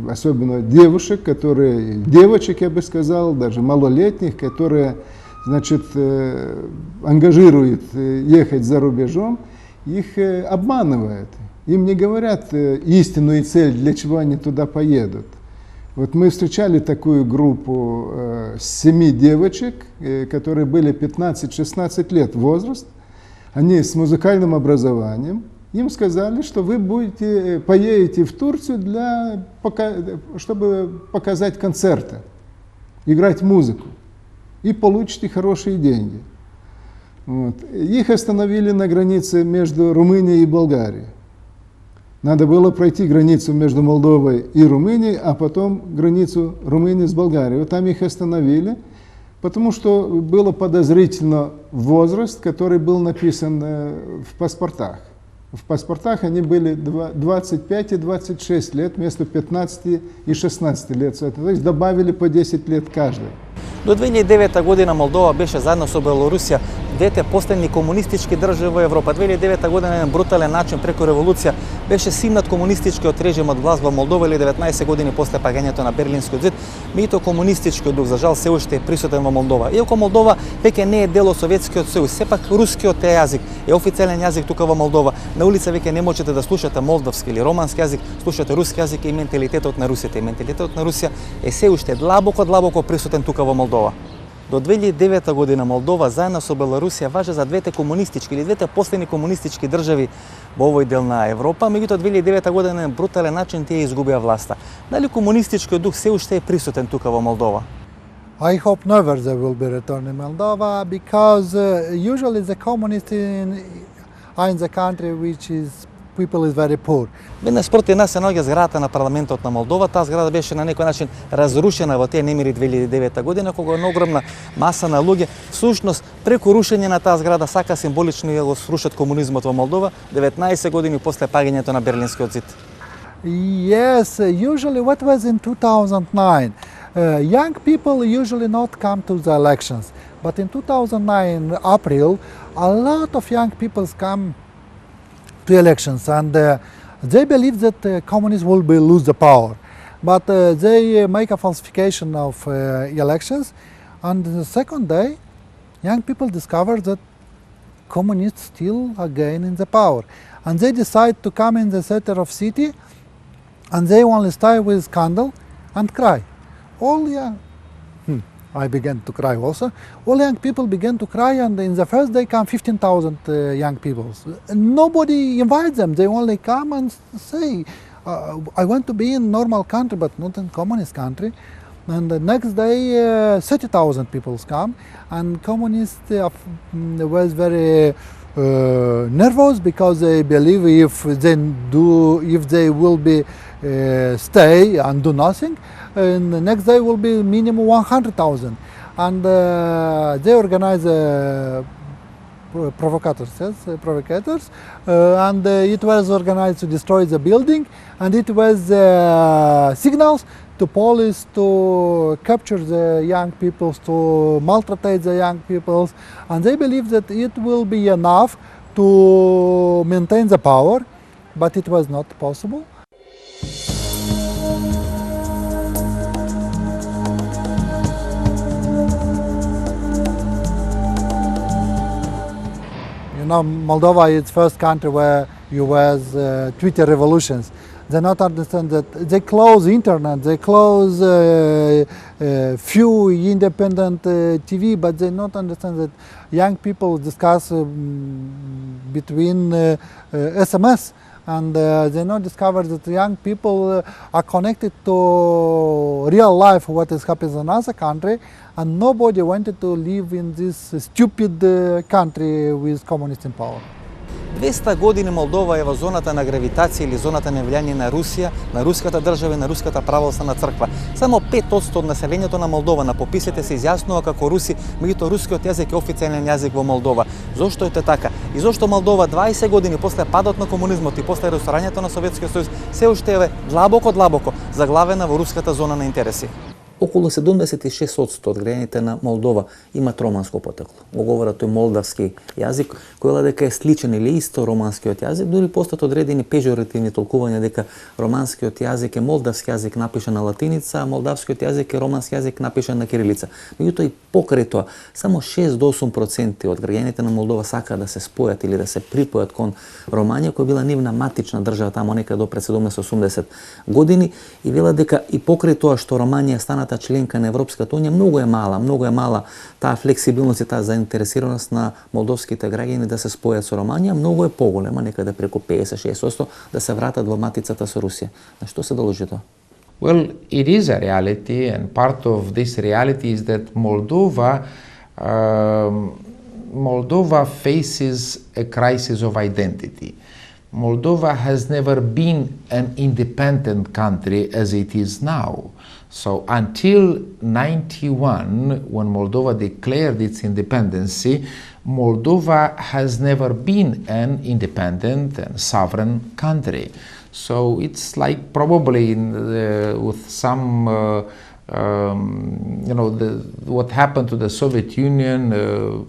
особенно девушек, девочек, я бы сказал, даже малолетних, которые, значит, ангажируют ехать за рубежом, их обманывают. Им не говорят истинную цель, для чего они туда поедут. Вот мы встречали такую группу 7 девочек, которые были 15-16 лет возраст. Они с музыкальным образованием. Им сказали, что вы поедете в Турцию, чтобы показать концерты, играть музыку, и получите хорошие деньги. Вот. Их остановили на границе между Румынией и Болгарией. Надо было пройти границу между Молдовой и Румынией, а потом границу Румынии с Болгарией. Вот там их остановили, потому что было подозрительно возраст, который был написан в паспортах. В паспортах они были 25 и 26 лет вместо 15 и 16 лет. То есть добавили по 10 лет каждый. До 2009 година Молдова беше заедно со Белорусија двете последни комунистички држави во Европа. 2009 година на еден брутален начин преку револуција беше симнат комунистичкиот режим од власт во Молдова или 19 години после пагањето на Берлинскиот зид. Меѓутоа комунистичкиот дух за жал се уште е присутен во Молдова. Иако Молдова веќе не е дел од Советскиот сојуз, сепак рускиот јазик е официјален јазик тука во Молдова. На улица веќе не можете да слушате молдовски или романски јазик, слушате руски јазик и менталитетот на русите. Менталитетот на Русија е се уште длабоко присутен тука во Молдова. До 2009 година Молдова заедно со Белорусија важи за двете комунистички или двете последни комунистички држави во овој дел на Европа, меѓутоа 2009 година на брутален начин тие изгубија власта. Дали комунистичкиот дух се уште е присутен тука во Молдова? I hope never there will be return in Moldova, because usually the communists are in the country which is people is very poor. Веднаш спроти нас се наоѓа зградата на парламентот на Молдова. Таа зграда беше на некој начин разрушена во тие немири 2009 година, кога една огромна маса на луѓе всушност преку рушење на таа зграда сака символично да го срушат комунизмот во Молдова 19 години после пагањето на Берлинскиот зид. Yes, usually what was in 2009? Young people usually not come to the elections, but in 2009 April, a lot of young people come to elections, and they believe that communists will lose the power, but they make a falsification of elections, and the second day, young people discover that communists still again in the power, and they decide to come in the center of city and they only stay with candle and cry. All young, I began to cry also. All young people began to cry, and in the first day come 15,000 young people. Nobody invites them. They only come and say, "I want to be in normal country, but not in communist country." And the next day, 30,000 people come, and communists was very nervous because they believe if they will be stay and do nothing, and the next day will be minimum 100,000, and they organize provocators, and it was organized to destroy the building, and it was signals to police to capture the young people, to maltreat the young people, and they believe that it will be enough to maintain the power, but it was not possible. You know, Moldova is the first country where you was Twitter revolutions. They not understand that they close internet, they close few independent TV, but they not understand that young people discuss between SMS, and they not discover that young people are connected to real life, what is happening in another country, and nobody wanted to live in this stupid country with communists in power. 200 години Молдова е во зоната на гравитација или зоната на влијание на Русија, на руската држава и на руската православна црква. Само 5% од населението на Молдова на пописите се изјаснува како руси, меѓутоа рускиот јазик е официјален јазик во Молдова. Зошто е така? И зошто Молдова 20 години после падот на комунизмот и после расторањето на Советскиот сојуз се уште е длабоко заглавена во руската зона на интереси? Околу 76% од граѓаните на Молдова имат романско потекло. Го говорат тој молдавски јазик, кој дека е сличен или исто романскиот јазик, дури постат одредени пежоративни толкувања дека романскиот јазик е молдавски јазик напишан на латиница, а молдавскиот јазик е романски јазик напишан на кирилица. Меѓутоа и покрај тоа, само 6 до 8% од граѓаните на Молдова сакаат да се спојат или да се припојат кон Романија, која била нивна матична држава тамо некаде до пред 70-80 години, и велат дека и покрај тоа што Романија стана членка на Европската унија, многу е мала таа флексибилност и таа заинтересираност на молдовските граѓани да се спојат со Романија, многу е поголема, некаде преку 50-60%, да се вратат во матицата со Русија. На што се дължи тоа? Well, it is a reality, and part of this reality is that Moldova faces a crisis of identity. Moldova has never been an independent country as it is now. So until 91, when Moldova declared its independence, Moldova has never been an independent and sovereign country. So it's like probably with some, what happened to the Soviet Union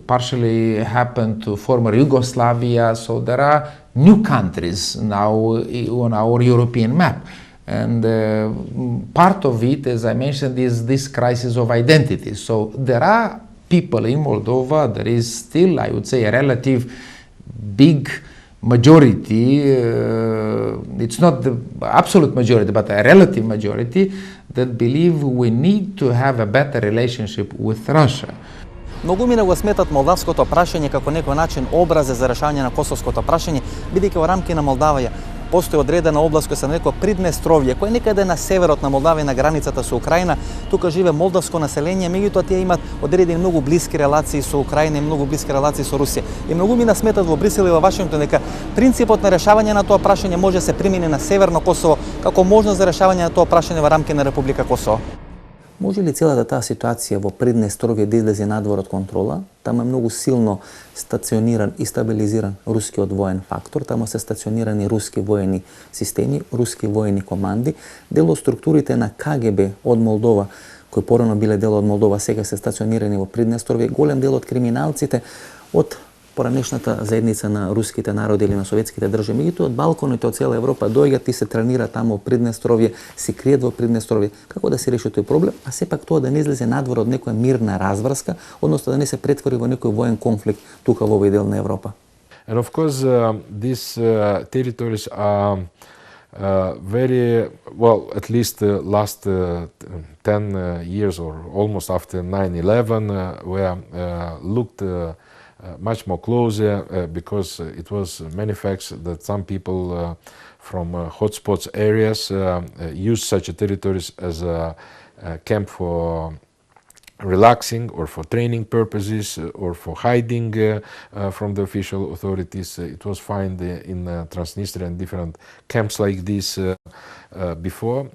partially happened to former Yugoslavia. So there are new countries now on our European map. And part of it, as I mentioned, is this crisis of identity. So there are people in Moldova, there is still, I would say, a relative big majority, it's not the absolute majority, but a relative majority that believe we need to have a better relationship with Russia. Многумина го сметат молдавското прашање како некој начин образе за решање на косовското прашање, бидејќи во рамки на Молдавија постои одредена област која се нарекува Приднестровје, која е некаде на северот на Молдавија, на границата со Украина. Тука живе молдавско население, меѓутоа тие имаат одредени многу блиски релации со Украина и многу блиски релации со Русија. И многумина сметат во Брисел и во Вашингтон дека принципот на решавање на тоа прашање може да се примени на Северно Косово како можност за решавање на тоа прашање во рамки на Република Косово. Може ли целата таа ситуација во Приднестровје да излезе надвор од контрола? Тама е многу силно стациониран и стабилизиран рускиот воен фактор, тама се стационирани руски воени системи, руски воени команди, дел од структурите на КГБ од Молдова, кои порано биле дел од Молдова, сега се стационирани во Приднестровје, голем дел од криминалците од поранешната заедница на руските народи или на советските држави, меѓутоа од Балканите, од цела Европа доаѓаат и се тренираат таму во Приднестровје, се кријат во Приднестровје. Како да се реши тој проблем, а сепак тоа да не излезе надвор од некоја мирна разврска, односно да не се претвори во некој воен конфликт тука во овој дел на Европа. And of course, these territories are very well, at least the last 10 years or almost after 9/11, were looked much more closer because it was many facts that some people from hotspots areas use such territories as a camp for relaxing or for training purposes or for hiding from the official authorities. It was found in Transnistria and different camps like this before.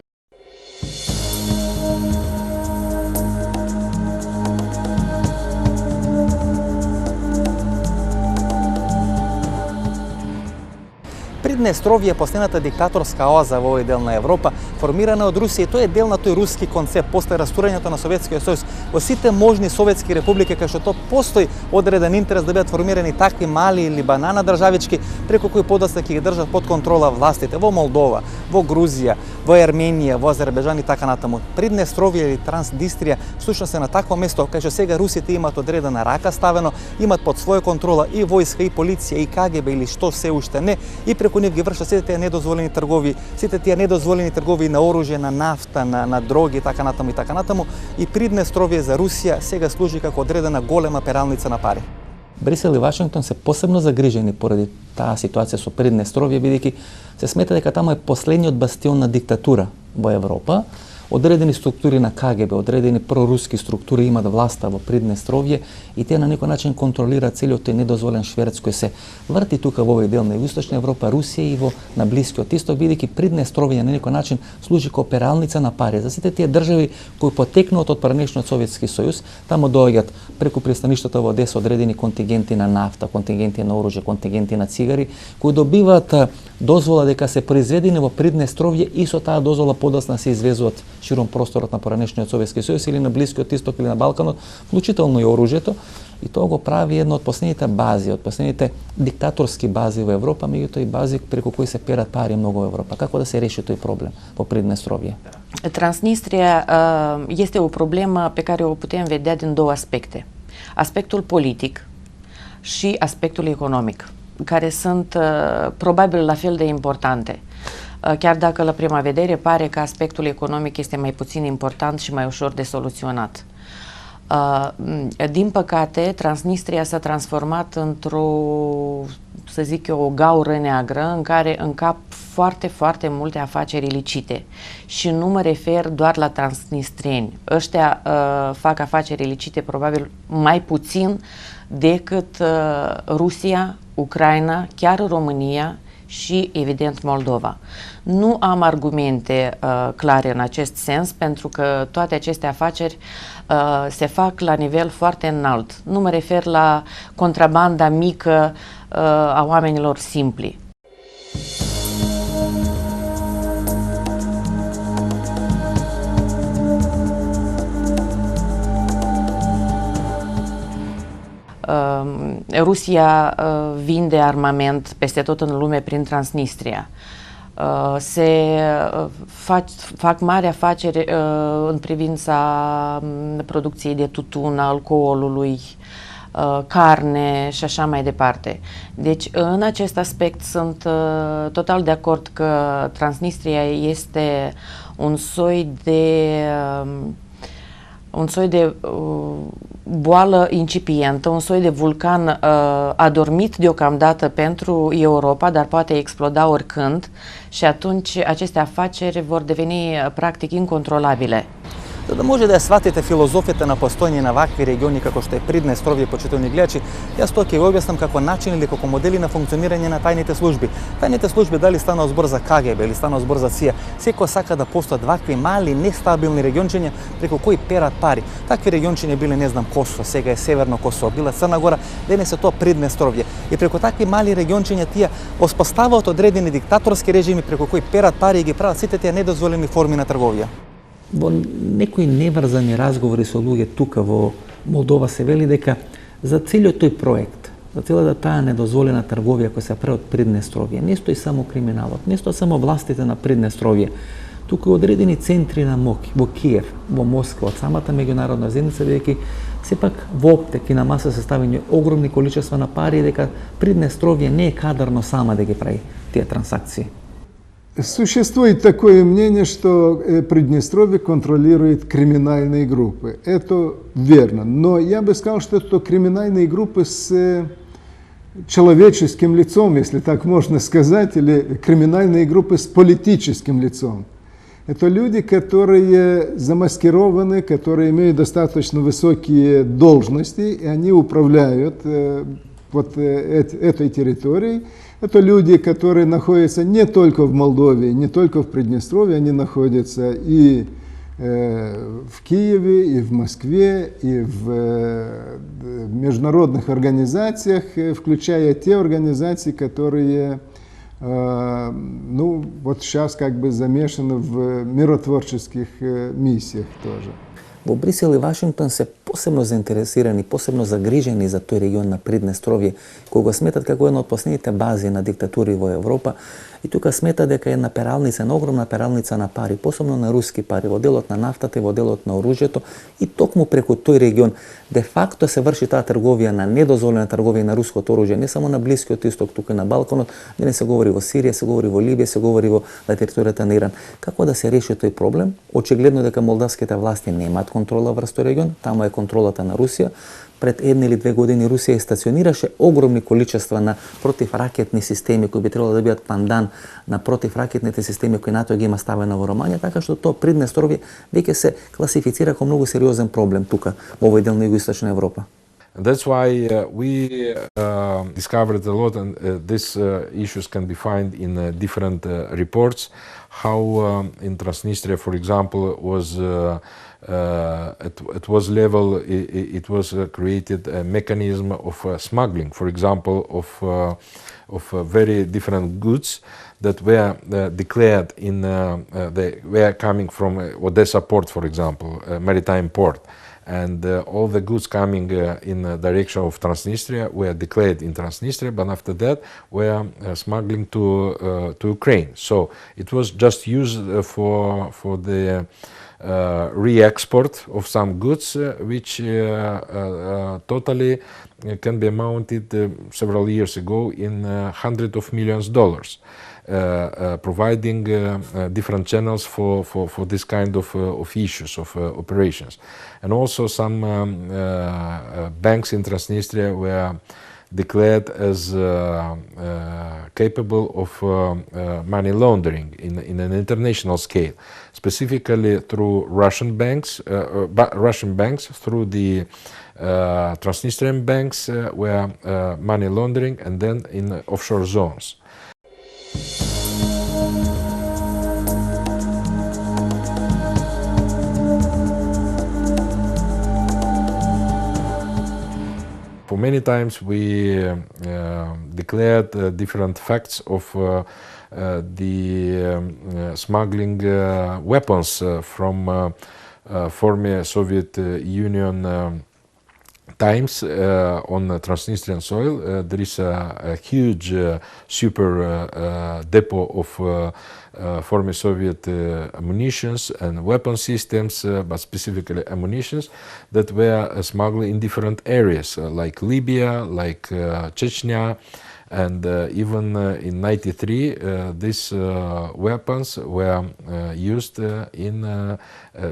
Приднестровје е последната диктаторска оаза во овој дел на Европа, формирана од Русија, и тој е дел на тој руски концепт после растурањето на Советскиот сојуз. Во сите можни советски републики кај што то постои одреден интерес да бидат формирани такви мали или банана државички преку кои подоцна ќе ги држат под контрола властите во Молдова, во Грузија, во Арменија, во Азербејџан и така натаму. Приднестровје или Транснистрија всушност е на такво место кај што сега русите имаат одредена рака ставено, имаат под своја контрола и војска, и полиција, и КГБ или што се уште не, и преку нив ги вршат сите тие недозволени тргови, сите тие недозволени тргови на оружје, на нафта, на дроги и така натаму и така натаму. И Приднестровје за Русија сега служи како одредена голема пералница на пари. Брисел и Вашингтон се посебно загрижени поради таа ситуација со Приднестровје, бидејќи се смета дека таму е последниот бастион на диктатура во Европа. Одредени структури на КГБ, одредени проруски структури имаат власта во Приднестровје и те на некој начин контролираат целиот тој недозволен шверц кој се врти тука во овој дел на Југоисточна Европа, Русија и во на Блискиот Исток, бидејќи Приднестровје на некој начин служи како пералница на пари за сите тие држави кои потекнуваат од поранешниот Советски сојуз. Таму доаѓаат преку пристаништата во Одеса одредени контингенти на нафта, контингенти на оружје, контингенти на цигари, кои добиваат дозвола дека се произведени во Приднестровје и со таа дозвола подоцна се извезуваат широм просторот на поранешниот Советски сојуз или на Блискиот Исток или на Балканот, вклучително и оружјето, и тоа го прави една од последните бази, од последните диктаторски бази во Европа, меѓутоа и бази преку кои се перат пари многу во Европа. Како да се реши тој проблем во Приднестровје? Transnistria este o problemă pe care o putem vedea din două aspecte. Aspectul politic și aspectul economic, care sunt probabil la fel de importante. Chiar dacă la prima vedere pare că aspectul economic este mai puțin important și mai ușor de soluționat. Din păcate, Transnistria s-a transformat într-o, să zic eu, o gaură neagră în care încap foarte, foarte multe afaceri ilicite. Și nu mă refer doar la transnistrieni. Ăștia fac afaceri ilicite probabil mai puțin decât Rusia, Ucraina, chiar România și, evident, Moldova. Nu am argumente clare în acest sens, pentru că toate aceste afaceri se fac la nivel foarte înalt. Nu mă refer la contrabanda mică a oamenilor simpli. Rusia vinde armament peste tot în lume prin Transnistria. Se fac mari afaceri în privința producției de tutun, alcoolului, carne și așa mai departe. Deci, în acest aspect sunt total de acord că Transnistria este un soi de boală incipientă, un soi de vulcan adormit deocamdată pentru Europa, dar poate exploda oricând și atunci aceste afaceri vor deveni practic incontrolabile. За да може да ја сватите филозофијата на постојање на вакви региони како што е Приднестровје, почитувани гледачи, јас тоа ќе го објаснам како начин или како модели на функционирање на тајните служби. Тајните служби, дали станува збор за КГБ или станува збор за ЦИА, секој сака да постојат вакви мали, нестабилни региончиња преку кои перат пари. Такви региончиња биле, не знам, Косово, сега е Северно Косово, била Црна Гора, денес е тоа Приднестровје. И преку такви мали региончиња тие оспоставуваат одредени диктаторски режими преку кои перат пари и ги прават сите тие недозволени форми на трговија. Во некои неврзани разговори со луѓе тука во Молдова се вели дека за целиот тој проект, за целата таа недозволена трговија која се прави од Приднестровје, не стои само криминалот, не стои само властите на Приднестровје, туку и одредени центри на моќ во Киев, во Москва, од самата меѓународна заедница, бидејќи сепак во оптек и на маса се ставени огромни количества на пари, дека Приднестровје не е кадарно сама да ги прави тие трансакции. Существует такое мнение, что Приднестровье контролирует криминальные группы. Это верно. Но я бы сказал, что это криминальные группы с человеческим лицом, если так можно сказать, или криминальные группы с политическим лицом. Это люди, которые замаскированы, которые имеют достаточно высокие должности, и они управляют этой территорией. Это люди, которые находятся не только в Молдове, не только в Приднестровье, они находятся и в Киеве, и в Москве, и в международных организациях, включая те организации, которые сейчас как бы замешаны в миротворческих миссиях тоже. Во Брисел и Вашингтон се посебно заинтересирани, посебно загрижени за тој регион на Приднестровје, кој го сметат како една од последните бази на диктатури во Европа. И тука смета дека една пералница, една огромна пералница на пари, посебно на руски пари, во делот на нафтата и во делот на оружјето, и токму преку тој регион, де факто се врши таа трговија на недозволена трговија на руското оружје, не само на Блискиот исток, тука и на Балканот, де не се говори во Сирија, се говори во Либија, се говори во на територијата на Иран. Како да се реши тој проблем? Очигледно дека молдавските власти немаат контрола врз тој регион, таму е контролата на Русија. Пред 1 или 2 години Русија стационираше огромни количества на противракетни системи кои би требало да бидат пандан на противракетните системи кои НАТО ги има ставено во Романија, така што тоа Приднестровје веќе се класифицира како многу сериозен проблем тука во овој дел на Југоисточна Европа. That's why we discovered a lot, and these issues can be found in different reports. How in Transnistria, for example, was it was level. It was created a mechanism of smuggling, for example, of very different goods that were declared in. They were coming from Odessa port, for example, a maritime port. And all the goods coming in the direction of Transnistria were declared in Transnistria, but after that were smuggling to Ukraine. So it was just used for the re-export of some goods, which totally can be amounted several years ago in hundreds of millions of dollars. Providing different channels for this kind of issues, of operations. And also some banks in Transnistria were declared as capable of money laundering in an international scale, specifically through Russian banks through the Transnistrian banks were money laundering, and then in offshore zones. For many times we declared different facts of the smuggling weapons from former Soviet Union times on Transnistrian soil. There is a huge super depot of former Soviet ammunitions and weapon systems, but specifically ammunitions that were smuggled in different areas, like Libya, like Chechnya, and even in '93 these weapons were used in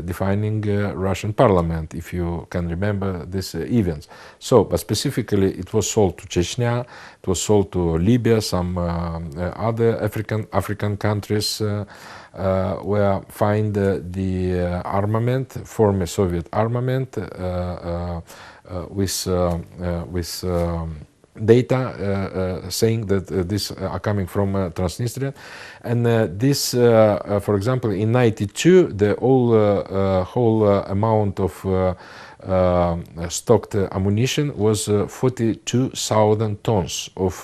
defining Russian parliament, if you can remember these events. So, but specifically it was sold to Chechnya, it was sold to Libya, some other African countries where find the armament, former Soviet armament, with data saying that these are coming from Transnistria, and this, for example, in '92, the whole amount of stocked ammunition was 42,000 tons of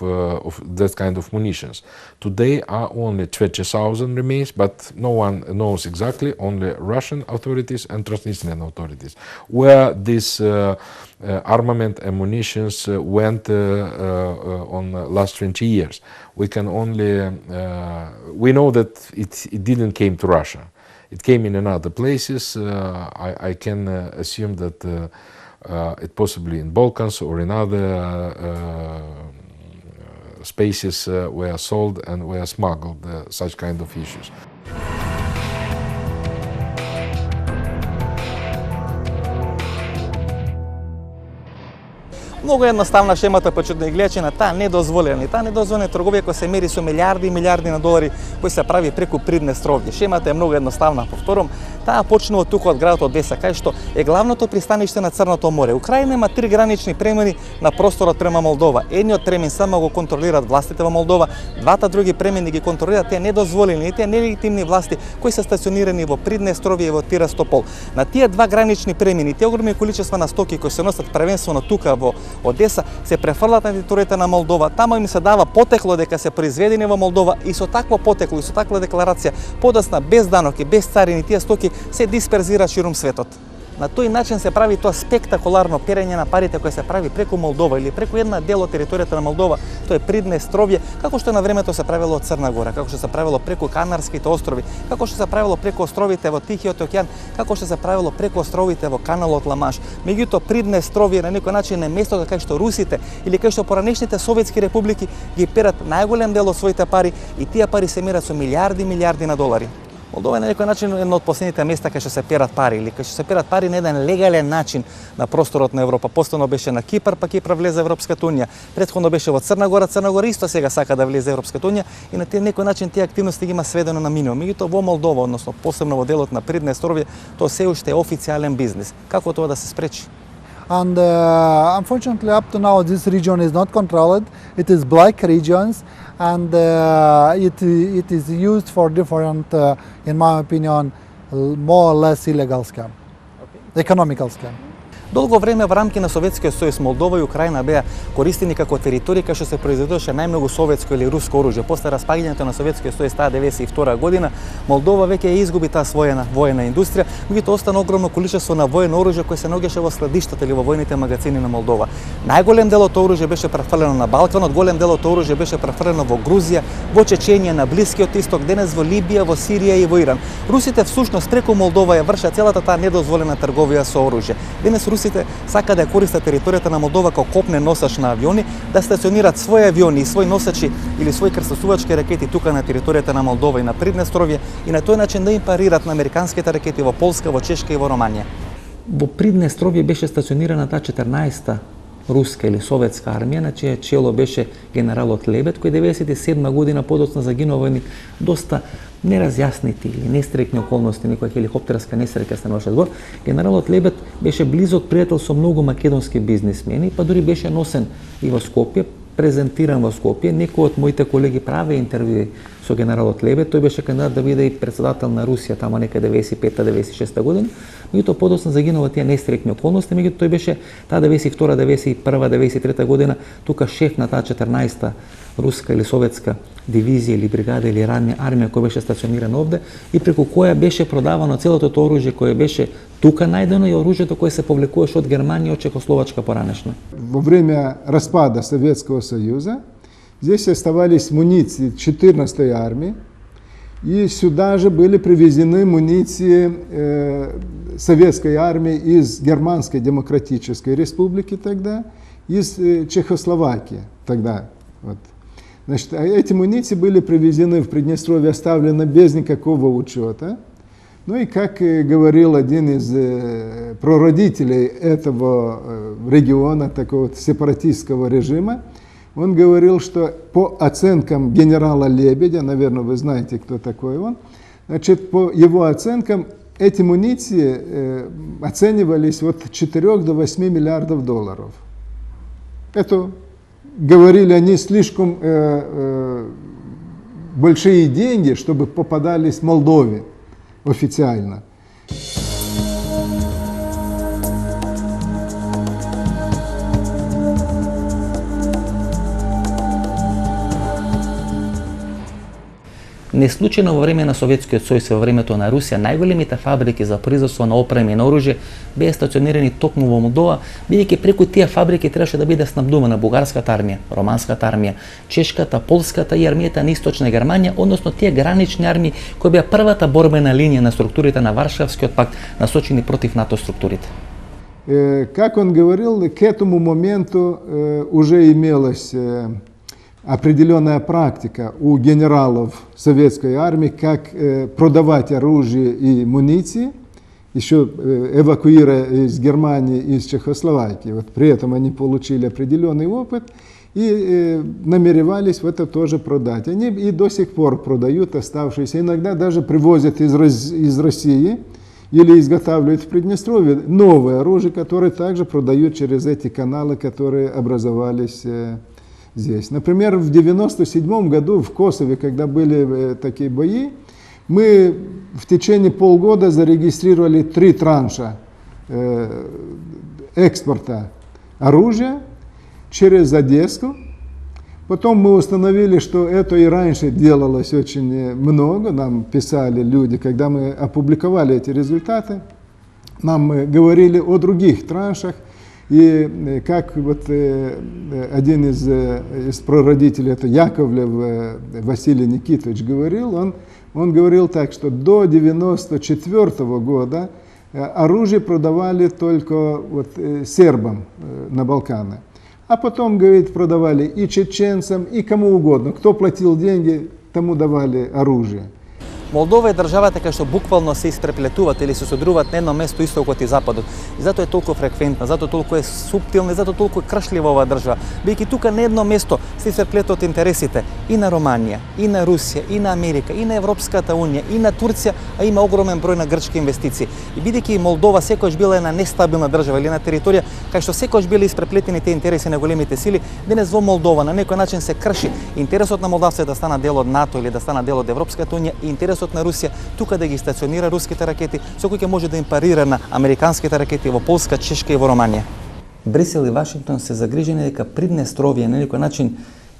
that kind of munitions. Today are only 20,000 remains, but no one knows exactly, only Russian authorities and Transnistrian authorities, where this armament and munitions went on the last 20 years. We can only, we know that it didn't came to Russia. It came in other places. I can assume that it possibly in Balkans or in other spaces were sold and were smuggled, such kind of issues. Много jednostavna šemата почетни гледачи на таа недозволена. И таа недозволена трговија која се мери со милиарди и милиарди на долари кои се прави преку Приднестровје. Шемата е многу едноставна. Повторам, таа почнува тука од градот Одеса, кај што е главното пристаниште на Црното море. Украина има 3 гранични премини на просторот према Молдова. Едниот премин само го контролираат властите во Молдова, двата други премини ги контролираат тие недозволени и тие нелегитимни власти кои се стационирани во Приднестровје и во Тирастополь. На тие два гранични премини, тие огромни количества на стоки кои се носат првенствено тука во Одеса се префрлат на територијата на Молдова. Таму им се дава потекло дека се произведени во Молдова и со такво потекло и со таква декларација подоцна без даноки, без царини тие стоки се дисперзираат ширум светот. На тој начин се прави тоа спектакуларно перење на парите кои се прави преку Молдова или преку една дел од територијата на Молдова, тоа е Приднестровје, како што на времето се правило од Црна Гора, како што се правило преку Канарските острови, како што се правило преку островите во Тихиот океан, како што се правило преку островите во каналот Ла-Манш. Меѓутоа Приднестровје на некој начин е местото кај што русите или кај што поранешните советски републики ги перат најголем дел од своите пари и тие пари се мерат со милиарди и милиарди на долари. Молдова е на некој начин едно од последните места кај што се перат пари или кај што се перат пари на еден легален начин на просторот на Европа. Постојано беше на Кипар, па Кипар влезе во Европската унија. Претходно беше во Црна Гора, Црна Гора исто сега сака да влезе во Европската унија и на некој начин тие активности ги има сведено на минимум. Меѓутоа во Молдова, односно посебно во делот на Приднестровје, тоа се уште е официјален бизнис. Како тоа да се спречи? And unfortunately, up to now, this region is not controlled. It is black regions, and it is used for different, in my opinion, more or less illegal scam, economical scam. Долго време во рамки на Советскиот сојуз Молдова и Украина беа користени како територии кај што се произведуваше најмногу советско или руско оружје. После распаѓањето на Советскиот сојуз таа 92 година, Молдова веќе ја изгуби таа своја воена индустрија, меѓутоа остана огромно количество на воено оружје кое се наоѓаше во складиштата или во војните магазини на Молдова. Најголем дел од тоа оружје беше префрлено на Балканот, голем дел од тоа оружје беше префрлено во Грузија, во Чеченија, на Блискиот исток, денес во Либија, во Сирија и во Иран. Русите всушност преку Молдова ја вршат целата таа недозволена трговија со оружје. Денес русите сака да ја користат територијата на Молдова како копнен носач на авиони, да стационират своји авиони и своји носачи или своји крстосувачки ракети тука на територијата на Молдова и на Приднестровје и на тој начин да им парират на американските ракети во Полска, во Чешка и во Романија. Во Приднестровје беше стационирана таа 14-та руска или советска армија, на чие чело беше генералот Лебед, кој 97 година подоцна загинува во едни доста неразјаснити или нестрекни околности, некоја хеликоптерска несреќа стануваше збор. Генералот Лебед беше близок пријател со многу македонски бизнисмени, па дури беше носен и во Скопје, презентиран во Скопје. Некои од моите колеги праве интервјуи со генералот Лебед, тој беше кандидат да биде и председател на Русија тамо нека 95-96 година. Меѓутоа подоцна загинува тие нестрекни околности, меѓутоа тој беше таа 92, 91, 93 година тука шеф на таа 14-та руска или советска дивизија или бригада или армија која беше стационирана овде и преку која беше продавано целото тоа оружје кое беше тука најдено и оружјето кое се повлекуваше од Германија, од Чехословачка поранешно. Во время распада Советского Союза здесь оставались муниции 14-й армии, и сюда же были привезены муниции советской армии из Германской Демократической Республики тогда, из Чехословакии тогда. Вот. Значит, эти муниции были привезены в Приднестровье, оставлены без никакого учета. Ну и как говорил один из прародителей этого региона, такого сепаратистского режима, он говорил, что по оценкам генерала Лебедя, наверное, вы знаете, кто такой он, значит, по его оценкам эти муниции оценивались от 4 до 8 миллиардов долларов. Это, говорили они, слишком большие деньги, чтобы попадались Молдове официально. Неслучајно во време на Советскиот сојуз и во времето на Русија најголемите фабрики за производство на опреми и на оружје беа стационирани токму во Молдова, бидејќи преку тие фабрики требаше да биде снабдувана бугарската армија, романската армија, чешката, полската и армијата на Источна Германија, односно тие гранични армии кои беа првата борбена линија на структурите на Варшавскиот пакт насочени против НАТО структурите. Как он говорил, к этому моменту уже имелось определенная практика у генералов советской армии, как продавать оружие и муниции, еще эвакуируя из Германии, из Чехословакии. Вот при этом они получили определенный опыт и намеревались это тоже продать. Они и до сих пор продают оставшиеся, иногда даже привозят из России или изготавливают в Приднестровье новое оружие, которое также продают через эти каналы, которые образовались здесь. Например, в 1997 году в Косове, когда были такие бои, мы в течение полгода зарегистрировали 3 транша экспорта оружия через Одессу. Потом мы установили, что это и раньше делалось очень много. Нам писали люди, когда мы опубликовали эти результаты, нам говорили о других траншах. И как вот один из прародителей, это Яковлев Василий Никитович говорил, он говорил так, что до 1994 года оружие продавали только вот сербам на Балканы. А потом, говорит, продавали и чеченцам, и кому угодно. Кто платил деньги, тому давали оружие. Молдова е државата кај што буквално се испреплетуваат или се содруваат на едно место истокот и западот. И затоа е толку фреквентна, затоа толку е суптилна, затоа толку е кршлива оваа држава. Бидејќи тука на едно место се испреплетуваат интересите и на Романија, и на Русија, и на Америка, и на Европската унија, и на Турција, а има огромен број на грчки инвестиции. И бидејќи Молдова секогаш била една нестабилна држава или на територија кај што секогаш биле испреплетени тие интереси на големите сили, денес во Молдова на некој начин се крши интересот на молдавците да станат дел од НАТО или да станат дел од Европската унија и интересот на Русија тука да ги стационира руските ракети, со кои ќе може да им парира на американските ракети во Полска, Чешка и во Романија. Брисел и Вашингтон се загрижени дека Приднестровје на некој начин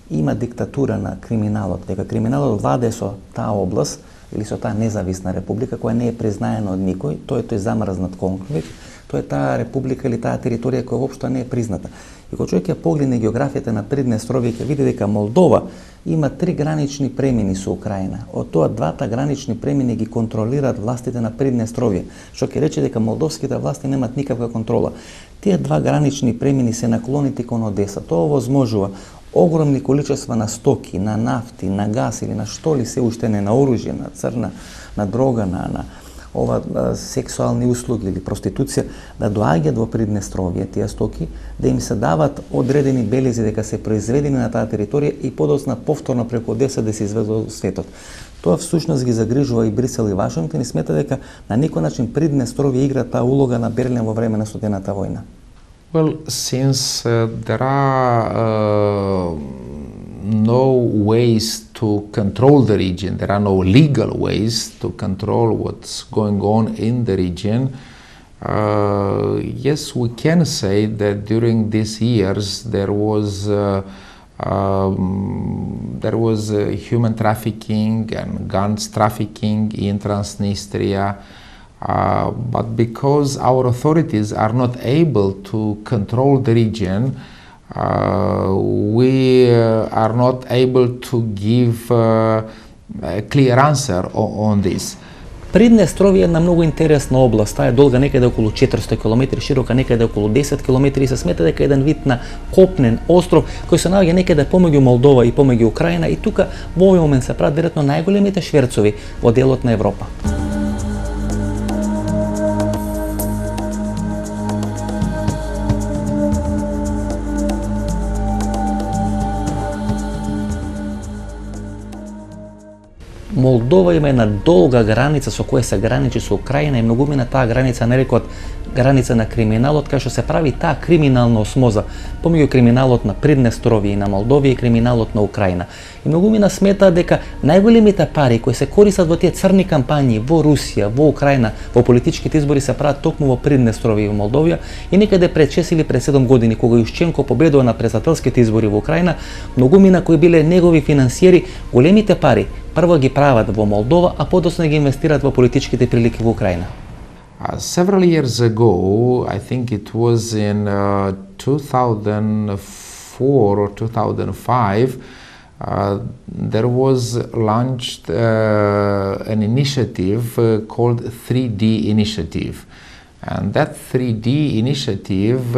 има диктатура на криминалот, дека криминалот владее со таа област или со таа независна република која не е признаена од никој, тој е замрзнат конфликт, тоа е таа република или таа територија која воопшто не е призната. И кога човек ја погледне географијата на Приднестровје, ќе види дека Молдова има 3 гранични премини со Украина. Од тоа 2 гранични премини ги контролираат властите на Приднестровје, што ќе рече дека молдовските власти немаат никаква контрола. Тие 2 гранични премини се наклонети кон Одеса. Тоа возможува огромни количества на стоки, на нафти, на газ или на што ли се уште не, на оружје, на црна, на дрога, на сексуални услуги или проституција, да доаѓаат во Приднестровје тие стоки, да им се дават одредени белези дека се произведени на таа територија и подоцна повторно преку Одеса да се изведат во светот. Тоа всушност ги загрижува и Брисел и Вашингтон и смета дека на некој начин Приднестровје игра таа улога на Берлин во време на студената војна. Well, since there are no ways to control the region, there are no legal ways to control what's going on in the region, yes, we can say that during these years there was human trafficking and guns trafficking in Transnistria. But because our authorities are not able to control the region, we are not able to give a clear answer on this. Приднестровје е една многу интересна област. Таа е долга некаде околу 400 км, широка некаде околу 10 км и се смета дека е еден вид на копнен остров кој се наоѓа некаде помеѓу Молдова и помеѓу Украина и тука во овој момент се прават веројатно најголемите шверцови во делот на Европа. Молдова има една долга граница со која се граничи со Украина и многумина таа граница нарекот граница на криминалот, кај што се прави таа криминална осмоза помеѓу криминалот на Приднестровје и на Молдовија и криминалот на Украина. И многумина сметаат дека најголемите пари кои се користат во тие црни кампањи во Русија, во Украина, во политичките избори се прават токму во Приднестровје и во Молдовија и некаде пред 6 или пред 7 години кога Јушченко победува на председателските избори во Украина, многумина кои биле негови финансиери, големите пари прво ги прават во Молдова, а подоцна ги инвестираат во политичките прилики во Украина. Several years ago, I think it was in 2004 or 2005, there was launched an initiative called 3D Initiative. And that 3D Initiative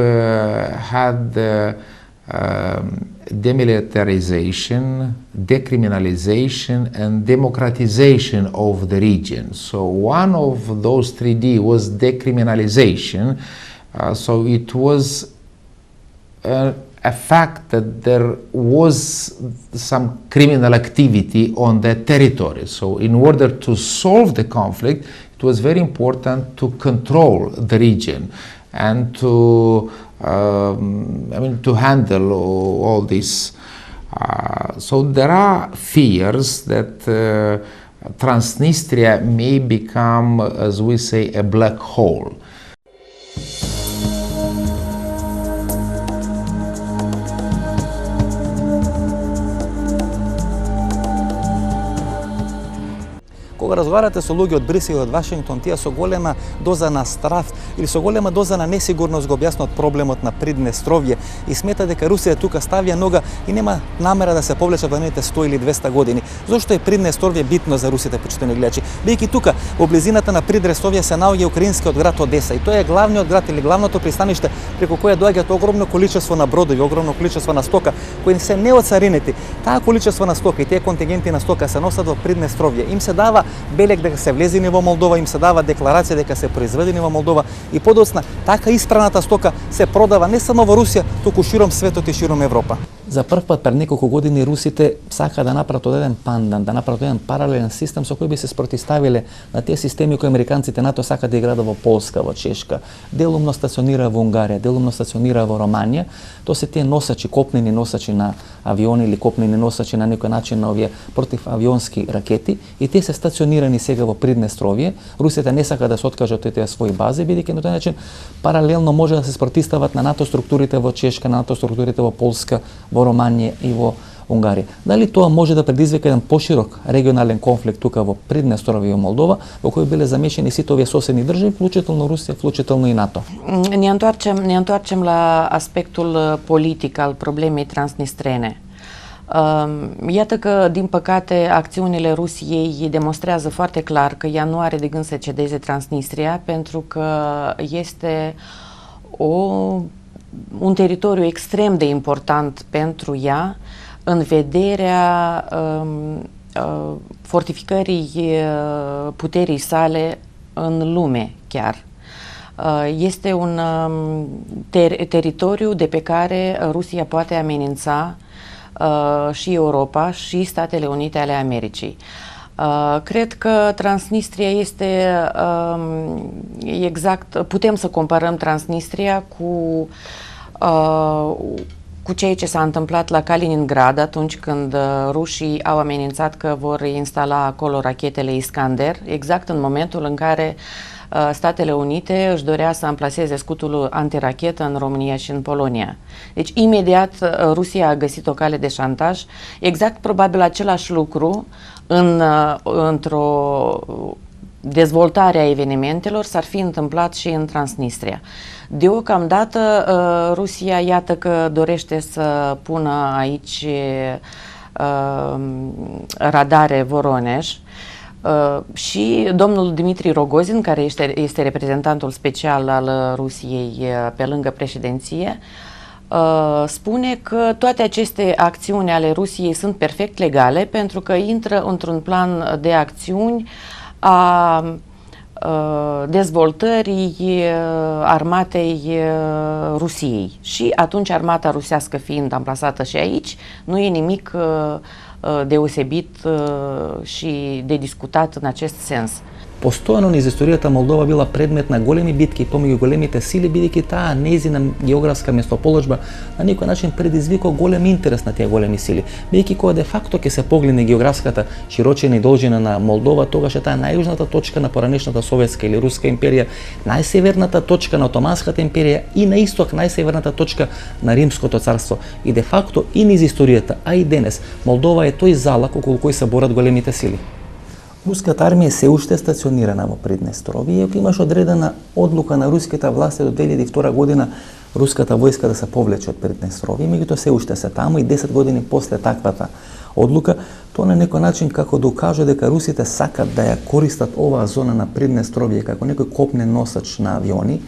had demilitarization, decriminalization, and democratization of the region. So one of those 3D was decriminalization. So it was a fact that there was some criminal activity on that territory. So in order to solve the conflict, it was very important to control the region and to to handle all this. So there are fears that Transnistria may become, as we say, a black hole. Кога разговарате со луѓе од Брисел и од Вашингтон, тие со голема доза на страв или со голема доза на несигурност го објаснат проблемот на Приднестровје и смета дека Русија тука ставија нога и нема намера да се повлече во наredните 100 или 200 години. Зошто е Приднестровје битно за русите, почитувани гледачи? Бидејќи тука во близината на Приднестровје се наоѓа украинскиот град Одеса и тоа е главниот град или главното пристаниште преку кое доаѓаат огромно количество на бродови, огромно количество на стока кои се неоцаринети. Таа количество на стока и тие контингенти на стока се носат во Приднестровје. Им се дава белег дека се влезени во Молдова, им се дава декларација дека се произведени во Молдова и подоцна така испраната стока се продава не само во Русија, туку широм светот и широм Европа. За прв пат пред неколку години русите сака да направат еден пандан, да направат еден паралелен систем со кој би се спротиставиле на тие системи кои американците НАТО сака да играат во Полска, во Чешка, делумно стационира во Унгарија, делумно стационира во Романија. Тоа се тие носачи, копнени носачи на авиони или копнени носачи на некој начин на овие противавионски ракети и тие се стационирани сега во Приднестровје. Русите не сака да се откажат од тие своји бази, бидејќи на тој начин паралелно може да се спротистават на НАТО структурите во Чешка, на НАТО структурите во Полска, во Романија и во Унгарија. Дали тоа може да предизвика еден поширок регионален конфликт тука во Приднестровје и Молдова, во кој биле замешани сите овие соседни држави, вклучително Русија, вклучително и НАТО? Ne întoarcem la aspectul politic al problemei transnistrene. Iată că, din păcate, acțiunile Rusiei demonstrează foarte clar că ea nu are de gând să cedeze Transnistria, pentru că este un teritoriu extrem de important pentru ea în vederea fortificării puterii sale în lume chiar. Este un teritoriu de pe care Rusia poate amenința și Europa și Statele Unite ale Americii. Cred că Transnistria este exact, putem să comparăm Transnistria cu ceea ce s-a întâmplat la Kaliningrad atunci când rușii au amenințat că vor instala acolo rachetele Iskander, exact în momentul în care Statele Unite își dorea să amplaseze scutul antirachetă în România și în Polonia. Deci imediat Rusia a găsit o cale de șantaj, exact probabil același lucru într-o dezvoltare a evenimentelor s-ar fi întâmplat și în Transnistria. Deocamdată Rusia iată că dorește să pună aici radare Voronezh și domnul Dmitri Rogozin, care este reprezentantul special al Rusiei pe lângă președinție, spune că toate aceste acțiuni ale Rusiei sunt perfect legale pentru că intră într-un plan de acțiuni a dezvoltării armatei Rusiei. Și atunci armata rusească fiind amplasată și aici, nu e nimic deosebit și de discutat în acest sens. Постојано низ историјата Молдова била предмет на големи битки помеѓу големите сили, бидејќи таа нејзина географска местоположба на некој начин предизвика голем интерес на тие големи сили. Бидејќи кога де факто ќе се погледне географската широчина и должина на Молдова, тогаш е таа најјужната точка на поранешната Советска или Руска империја, најсеверната точка на Отоманската империја и на исток најсеверната точка на Римското царство. И де факто и низ историјата, а и денес, Молдова е тој залак околу кој се борат големите сили. Руската армија се уште стационирана во Приднестровје, иако имаше одредена одлука на руските власти до 2002 година руската војска да се повлече од Приднестровје, меѓутоа се уште се таму и 10 години после таквата одлука, тоа на некој начин како да укаже дека русите сакат да ја користат оваа зона на Приднестровје како некој копнен носач на авиони,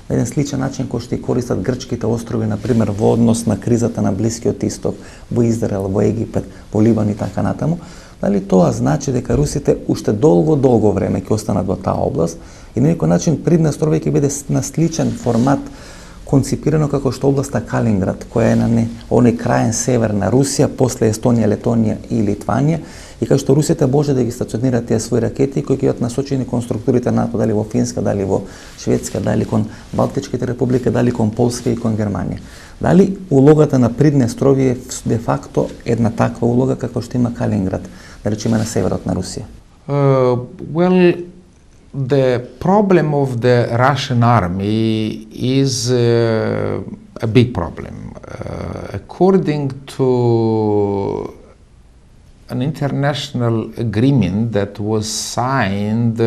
на еден сличен начин кој што и користат грчките острови, например, во однос на кризата на Блискиот Исток, во Израел, во Египет, во Либан и така натаму, дали тоа значи дека русите уште долго време ќе останат во таа област и на некој начин Приднестровје ќе биде на сличен формат конципирано како што областа Калинград, која е на оној краен север на Русија, после Естонија, Летонија и Литванија, и кај што русите може да ги стационираат тие своји ракети кои ќе бидат насочени кон структурите НАТО, дали во Финска, дали во Шведска, дали кон Балтичките републики, дали кон Полска и кон Германија. Дали улогата на Приднестровје е де факто една таква улога како што има Калинград, да речеме на северот на Русија? Well, the problem of the Russian army is a big problem. According to an international agreement that was signed,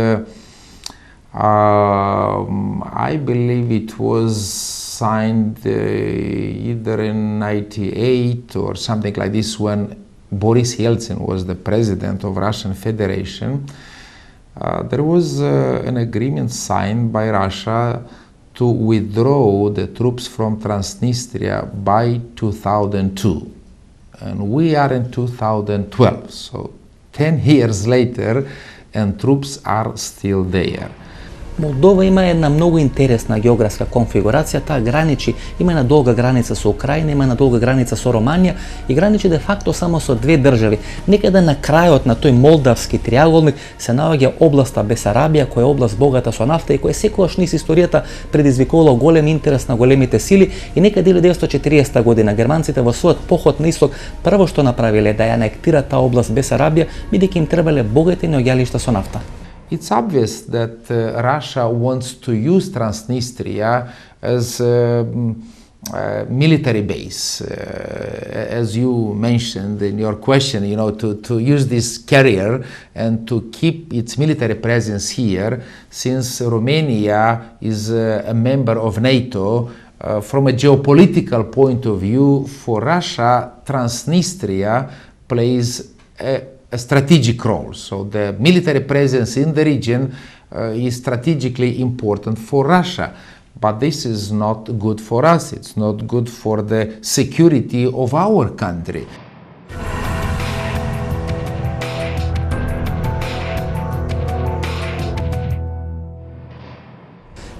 I believe it was signed either in 98 or something like this, when Boris Yeltsin was the president of Russian Federation. There was an agreement signed by Russia to withdraw the troops from Transnistria by 2002. And we are in 2012, so 10 years later, and troops are still there. Молдова има една многу интересна географска конфигурација, таа граничи, има една долга граница со Украина, има една долга граница со Романија и граничи де факто само со две држави. Некаде на крајот на тој молдавски триаголник се наоѓа областа Бесарабија, која е област богата со нафта и која секогаш низ историјата предизвикувала голем интерес на големите сили и некаде 1940 година германците во својот поход на исток прво што направиле да ја анектираат таа област Бесарабија, бидејќи им требале богати наоѓалишта со нафта. It's obvious that Russia wants to use Transnistria as a military base, as you mentioned in your question, to use this carrier and to keep its military presence here, since Romania is a member of NATO. From a geopolitical point of view, for Russia, Transnistria plays a strategic role. So the military presence in the region is strategically important for Russia. But this is not good for us. It's not good for the security of our country.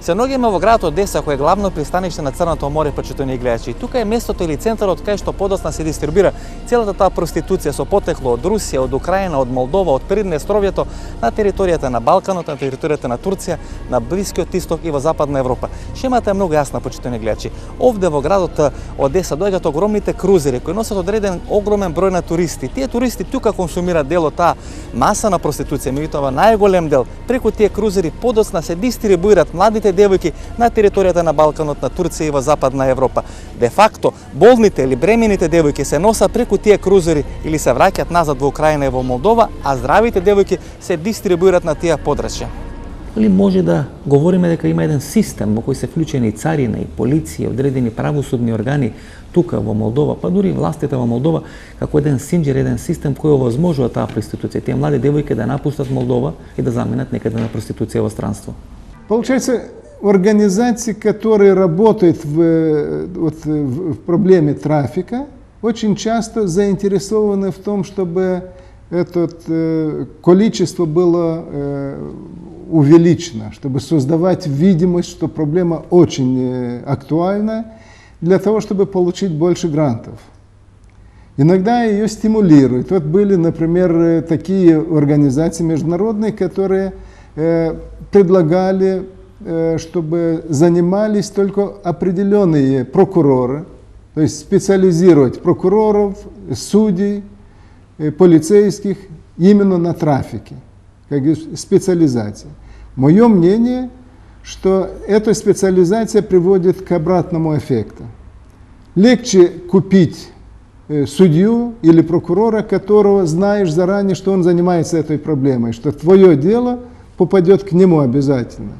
Се наоѓаме во градот Одеса, кој е главно пристаниште на Црното море, почитувани гледачи. Тука е местото или центарот кај што подоцна се дистрибуира целата таа проституција со потекло од Русија, од Украина, од Молдова, од Приднестровјето на територијата на Балканот, на територијата на Турција, на Блискиот Исток и во Западна Европа. Шемата е многу јасна, почитувани гледачи. Овде во градот Одеса доаѓаат огромните крузери кои носат одреден огромен број на туристи. Тие туристи тука консумираат дел од таа маса на проституција, меѓутоа најголем дел преку тие крузери подоцна се дистрибуираат младите девојки на територијата на Балканот, на Турција и во Западна Европа. Де факто, болните или бремените девојки се носат преку тие крузери или се враќаат назад во Украина и во Молдова, а здравите девојки се дистрибуираат на тие подрачја. Или може да говориме дека има еден систем во кој се вклучени и царина, и полиција, одредени правосудни органи тука во Молдова, па дури властите во Молдова, како еден синџир, еден систем кој овозможува таа проституција, тие млади девојки да напуштат Молдова и да заминат некаде на проституција во странство. Получается, организации, которые работают в проблеме трафика, очень часто заинтересованы в том, чтобы это количество было увеличено, чтобы создавать видимость, что проблема очень актуальна, для того, чтобы получить больше грантов. Иногда ее стимулируют. Вот были, например, такие организации международные, которые предлагали, чтобы занимались только определенные прокуроры, то есть специализировать прокуроров, судей, полицейских именно на трафике, как специализация. Мое мнение, что эта специализация приводит к обратному эффекту. Легче купить судью или прокурора, которого знаешь заранее, что он занимается этой проблемой, что твое дело попадет к нему обязательно.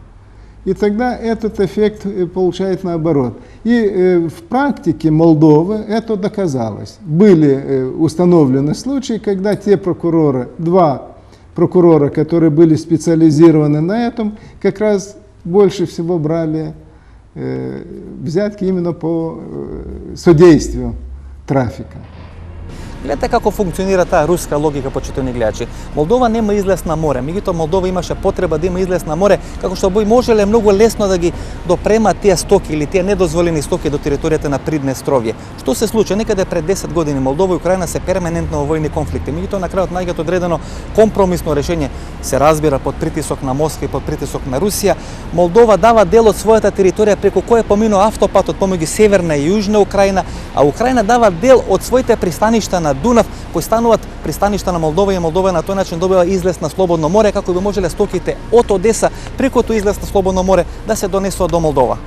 И тогда этот эффект получает наоборот. И в практике Молдовы это доказалось. Были установлены случаи, когда те прокуроры, два прокурора, которые были специализированы на этом, как раз больше всего брали взятки именно по содействию трафика. Гледате како функционира таа руска логика, почитувани гледачи. Молдова нема излез на море, меѓутоа Молдова имаше потреба да има излез на море, како што би можеле многу лесно да ги допремат тие стоки или тие недозволени стоки до територијата на Приднестровје. Што се случи? Некаде пред 10 години Молдова и Украина се перманентно во војни конфликти. Меѓутоа на крајот најгат одредено компромисно решение, се разбира под притисок на Москва и под притисок на Русија. Молдова дава дел од својата територија преку која поминува автопатот помеѓу северна и јужна Украина, а Украина дава дел од своите пристаништа на Дунав, кои стануваат пристаништа на Молдова и Молдова на тој начин добива излез на слободно море, како би можеле стоките од Одеса преку тој излез на слободно море да се донесуваат до Молдова.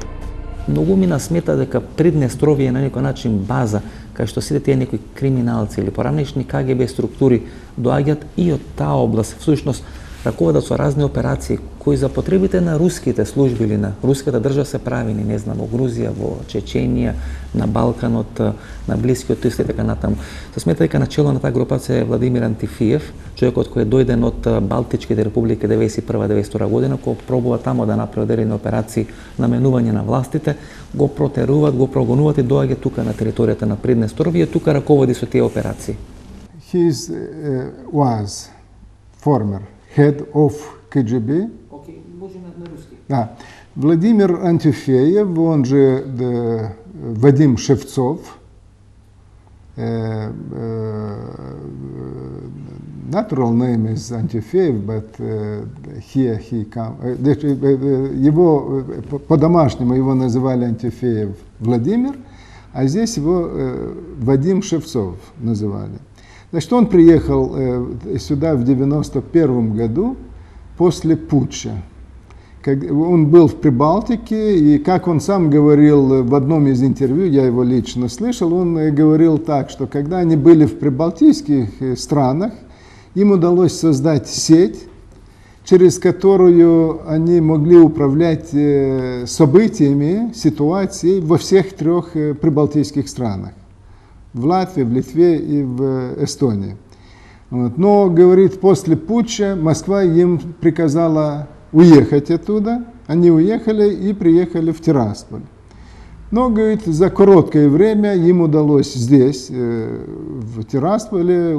Многумина смета дека Приднестровје е на некој начин база кај што сите тие некои криминалци или поранешни КГБ структури доаѓаат и од таа област. Всушност раководат со разни операции кои за потребите на руските служби или на руската држава се правени, не знам, во Грузија, во Чеченија, на Балканот, на Блискиот Исток и така натаму. Се смета дека начело на таа групација е Владимир Антифиев, човекот кој е дојден од Балтичките републики 1991-1992 година, кој пробува тамо да направи одредени операции на менување на властите, го протеруваат, го прогонуваат и доаѓа тука на територијата на Приднестровје и тука раководи со тие операции. He was former head of KGB. Да. Владимир Антюфеев, он же Вадим Шевцов, natural name is Антюфеев, but here he come. Его по-домашнему его называли Антюфеев Владимир, а здесь его Вадим Шевцов называли. Значит, он приехал сюда в 1991 году после путча. Он был в Прибалтике, и как он сам говорил в одном из интервью, я его лично слышал, он говорил так, что когда они были в прибалтийских странах, им удалось создать сеть, через которую они могли управлять событиями, ситуацией во всех трех прибалтийских странах. В Латвии, в Литве и в Эстонии. Вот. Но, говорит, после путча Москва им приказала уехать оттуда. Они уехали и приехали в Тирасполь. Но, говорит, за короткое время им удалось здесь, в Тирасполе,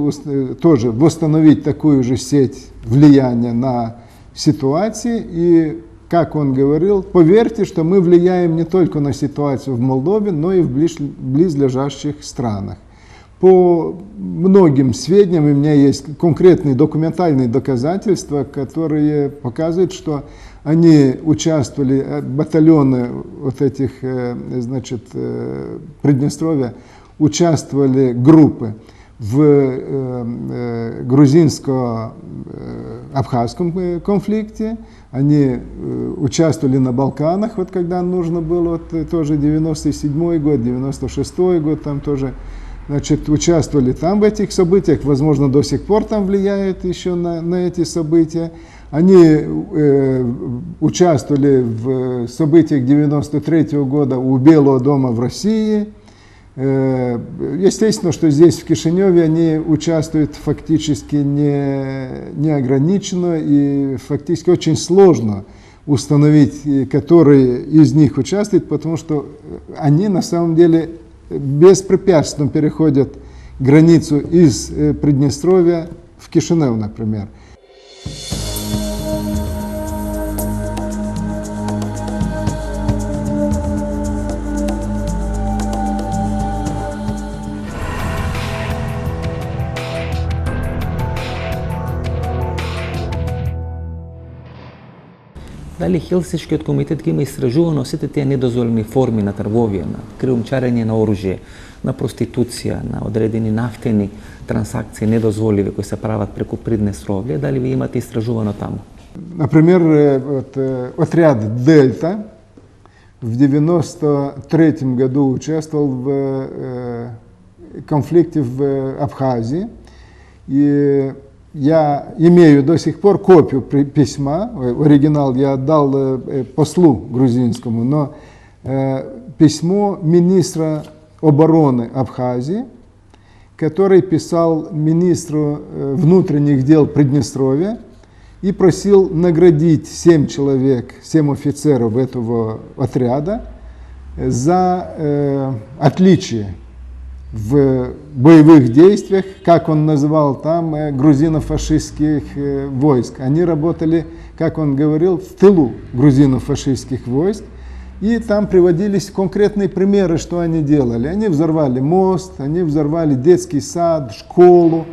тоже восстановить такую же сеть влияния на ситуации. И, как он говорил, поверьте, что мы влияем не только на ситуацию в Молдове, но и в близлежащих странах. По многим сведениям, у меня есть конкретные документальные доказательства, которые показывают, что они участвовали, батальоны вот этих, значит, Приднестровья, участвовали группы в грузинско-абхазском конфликте, они участвовали на Балканах, вот когда нужно было, вот тоже 97-й год, 96-й год, там тоже, значит, участвовали там в этих событиях, возможно, до сих пор там влияют еще на эти события. Они участвовали в событиях 93-го года у Белого дома в России. Естественно, что здесь, в Кишиневе, они участвуют фактически неограниченно, и фактически очень сложно установить, который из них участвует, потому что они на самом деле беспрепятственно переходят границу из Приднестровья в Кишинев, например. Дали Хелсиншкиот комитет ги има истражувано сите тие недозволени форми на трговија, на криумчарење на оружје, на проституција, на одредени нафтени трансакции недозволиви кои се прават преку Приднестровје, дали ви имате истражувано таму? Например, вот, отряд «Дельта» в 1993 году участвовал в конфликте в Абхазии, и я имею до сих пор копию письма, оригинал я отдал послу грузинскому, но письмо министра обороны Абхазии, который писал министру внутренних дел Приднестровья и просил наградить 7 человек, 7 офицеров этого отряда за отличие в боевых действиях, как он называл там, грузино-фашистских войск. Они работали, как он говорил, в тылу грузино-фашистских войск. И там приводились конкретные примеры, что они делали. Они взорвали мост, они взорвали детский сад, школу.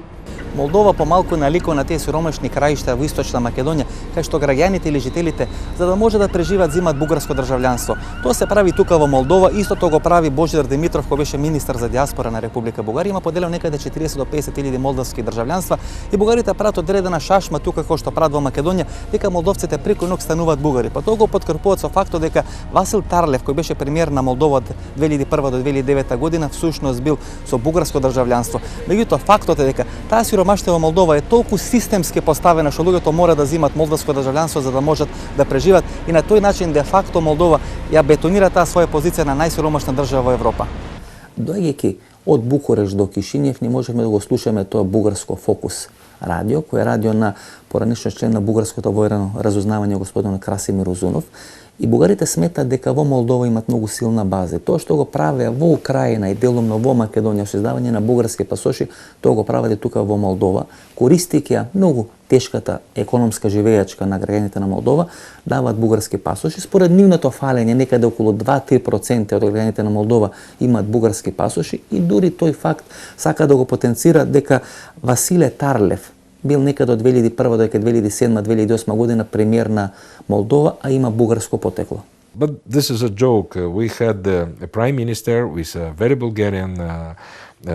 Молдова помалку наликува на тези сиромашни краишта во Источна Македонија, кај што граѓаните или жителите, за да може да преживеат, земат бугарско државјанство. Тоа се прави тука во Молдова, истото го прави Божидар Димитров, кој беше министар за диаспора на Република Бугарија, има поделено некаде 40 до 50 илјади молдавски државјанства и бугарите прават одредена шашма тука кој што прават во Македонија, дека молдовците преку ног стануваат бугари. Па тоа го подкрепуваат со фактот дека Васил Тарлев, кој беше премиер на Молдова од 2001 до 2009 година, всушност бил со бугарско државјанство. Меѓутоа фактот е дека таа сиромаштва во Молдова е толку системски поставена што луѓето мора да земат молдовско државјанство за да можат да преживат и на тој начин де факто Молдова ја бетонира таа своја позиција на најсиромашна држава во Европа. Доаѓајќи од Букуреш до Кишинев, ние можеме да го слушаме тоа бугарско Фокус радио, кој е радио на поранешно член на бугарското воено разузнавање господин Красимир Узунов. И бугарите сметат дека во Молдова имат многу силна база. Тоа што го правеа во Украина и делумно во Македонија со издавање на бугарски пасоши, тоа го прават и тука во Молдова, користејќи ја многу тешката економска живејачка на граѓаните на Молдова, даваат бугарски пасоши. Според нивното фалење, некаде околу 2-3% од граѓаните на Молдова имаат бугарски пасоши и дури тој факт сака да го потенцира дека Василе Тарлев бил некаде од 2001 до 2007-2008 година премиер на Молдова, а има бугарско потекло. But this is a joke. We had a prime minister with a very Bulgarian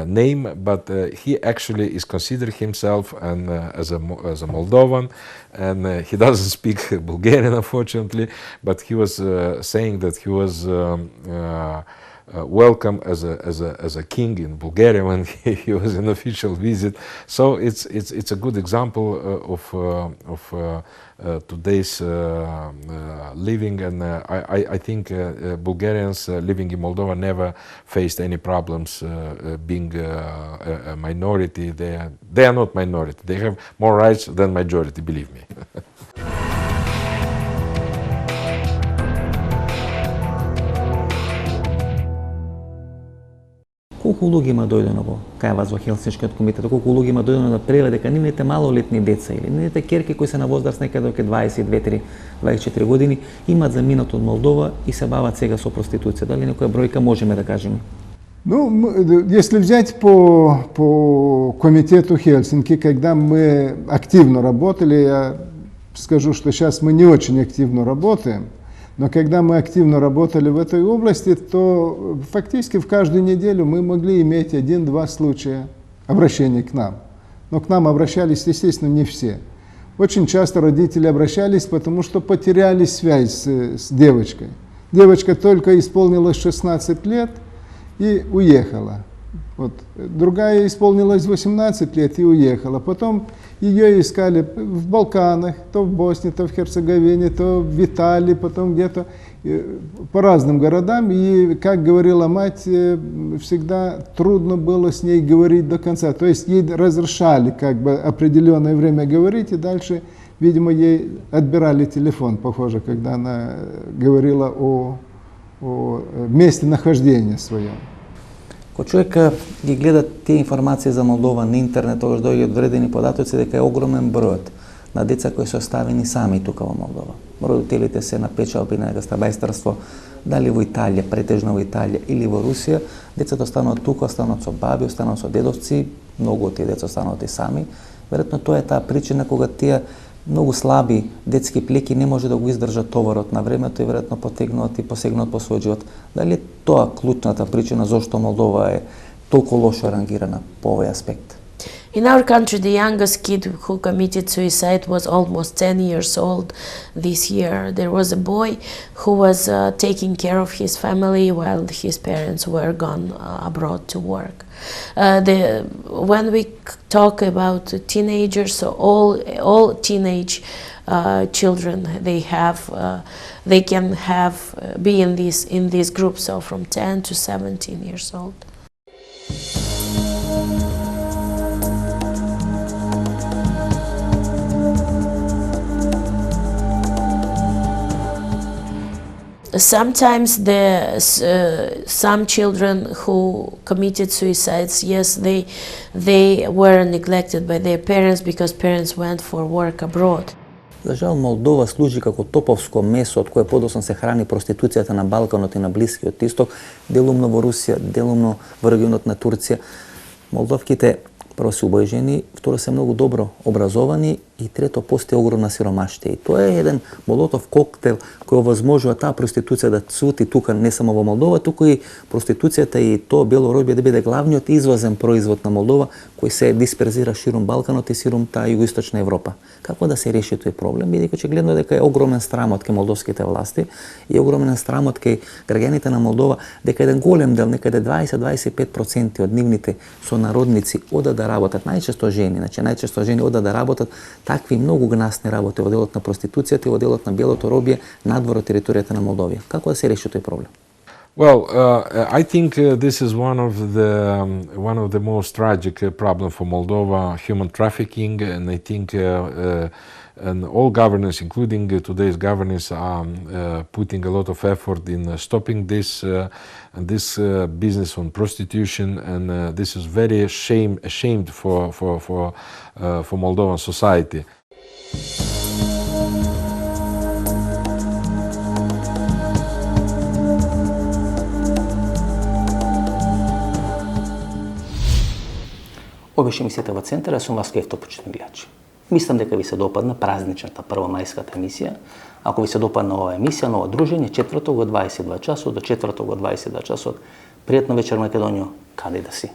name, but he actually is considered himself as a Moldovan, and he doesn't speak Bulgarian, unfortunately, but he was saying that he was welcome as a king in Bulgaria when he was in official visit. So it's a good example of today's living, and I think Bulgarians living in Moldova never faced any problems being a minority. They are not minority. They have more rights than majority, believe me. Колку луѓе има дојдено во кај вас во Хелсиншкиот комитет, колку луѓе има дојдено да преведе дека нивните малолетни деца или нивните керки кои се на возраст некаде од 22-24 години имаат заминат од Молдова и се бават сега со проституција. Дали некоја бројка можеме да кажеме? Ну, если взять по комитету Хельсинки, когда мы активно работали, я скажу, что сейчас мы не очень активно работаем, но когда мы активно работали в этой области, то фактически в каждую неделю мы могли иметь 1-2 случая обращения к нам. Но к нам обращались, естественно, не все. Очень часто родители обращались, потому что потеряли связь с девочкой. Девочка только исполнилась 16 лет и уехала. Вот. Другая исполнилась 18 лет и уехала. Потом ее искали в Балканах, то в Боснии, то в Херцеговине, то в Италии, потом где-то по разным городам. И, как говорила мать, всегда трудно было с ней говорить до конца. То есть ей разрешали как бы определенное время говорить, и дальше, видимо, ей отбирали телефон, похоже, когда она говорила о месте нахождения своем. Кога човек ги гледа тие информации за Молдова на интернет, тогаш доаѓаат вредени податоци дека е огромен бројот на деца кои се оставени сами тука во Молдова. Родителите се на печалби на гастарбајстерство, дали во Италија, претежно во Италија или во Русија, децата остануваат тука, остануваат со баби, остануваат со дедовци, многу од тие деца остануваат и сами. Веројатно тоа е таа причина кога тие многу слаби детски плеки не може да го издржат товарот на времето и веројатно потегнуваат и посегнуваат по својот живот. Дали е тоа клучната причина зошто Молдова е толку лошо рангирана по овој аспект? In our country, the youngest kid who committed suicide was almost 10 years old this year. There was a boy who was taking care of his family while his parents were gone abroad to work. When we talk about teenagers, so all teenage children, they can be in these groups, so from 10 to 17 years old. Sometimes some children who committed suicides, yes, they were neglected by their parents because parents went for work abroad. За жал, Молдова служи како топовско месо од кое подоцна се храни проституцијата на Балканот и на Блискиот Исток, делумно во Русија, делумно во регионот на Турција. Молдовките прво се убојжени, второ се многу добро образовани и трето постои огромна сиромаштија. И тоа е еден молотов коктел кој овозможува таа проституција да цути тука не само во Молдова, туку и проституцијата и тоа белоробје да биде главниот извозен производ на Молдова кој се дисперзира ширум Балканот и ширум таа југоисточна Европа. Како да се реши тој проблем? Бидејќи очигледно дека е огромен срамот кај молдовските власти и огромен срамот кај граѓаните на Молдова дека еден голем дел, некаде 20-25% од нивните сонародници одат да работат, најчесто жени, најчесто жени одат да работат такви многу гнасни работи во делот на проституцијата и во делот на белото робје надвор од територијата на Молдовија. Како да се реши тој проблем? Well, I think this is one of the most tragic problems for Moldova, human trafficking, and I think and all governments, including today's governments, are putting a lot of effort in stopping this business on prostitution, and this is very ashamed for Moldovan society. Ова беше емисијата во Центар, јас сум Васко Евтов, почитувани гледачи. Мислам дека ви се допадна празничната првомајската емисија. Ако ви се допадна ова емисија, ново дружење, четврток во 22 часот до четврток во 22 часот. Пријатна вечер, Македонијо, каде да си?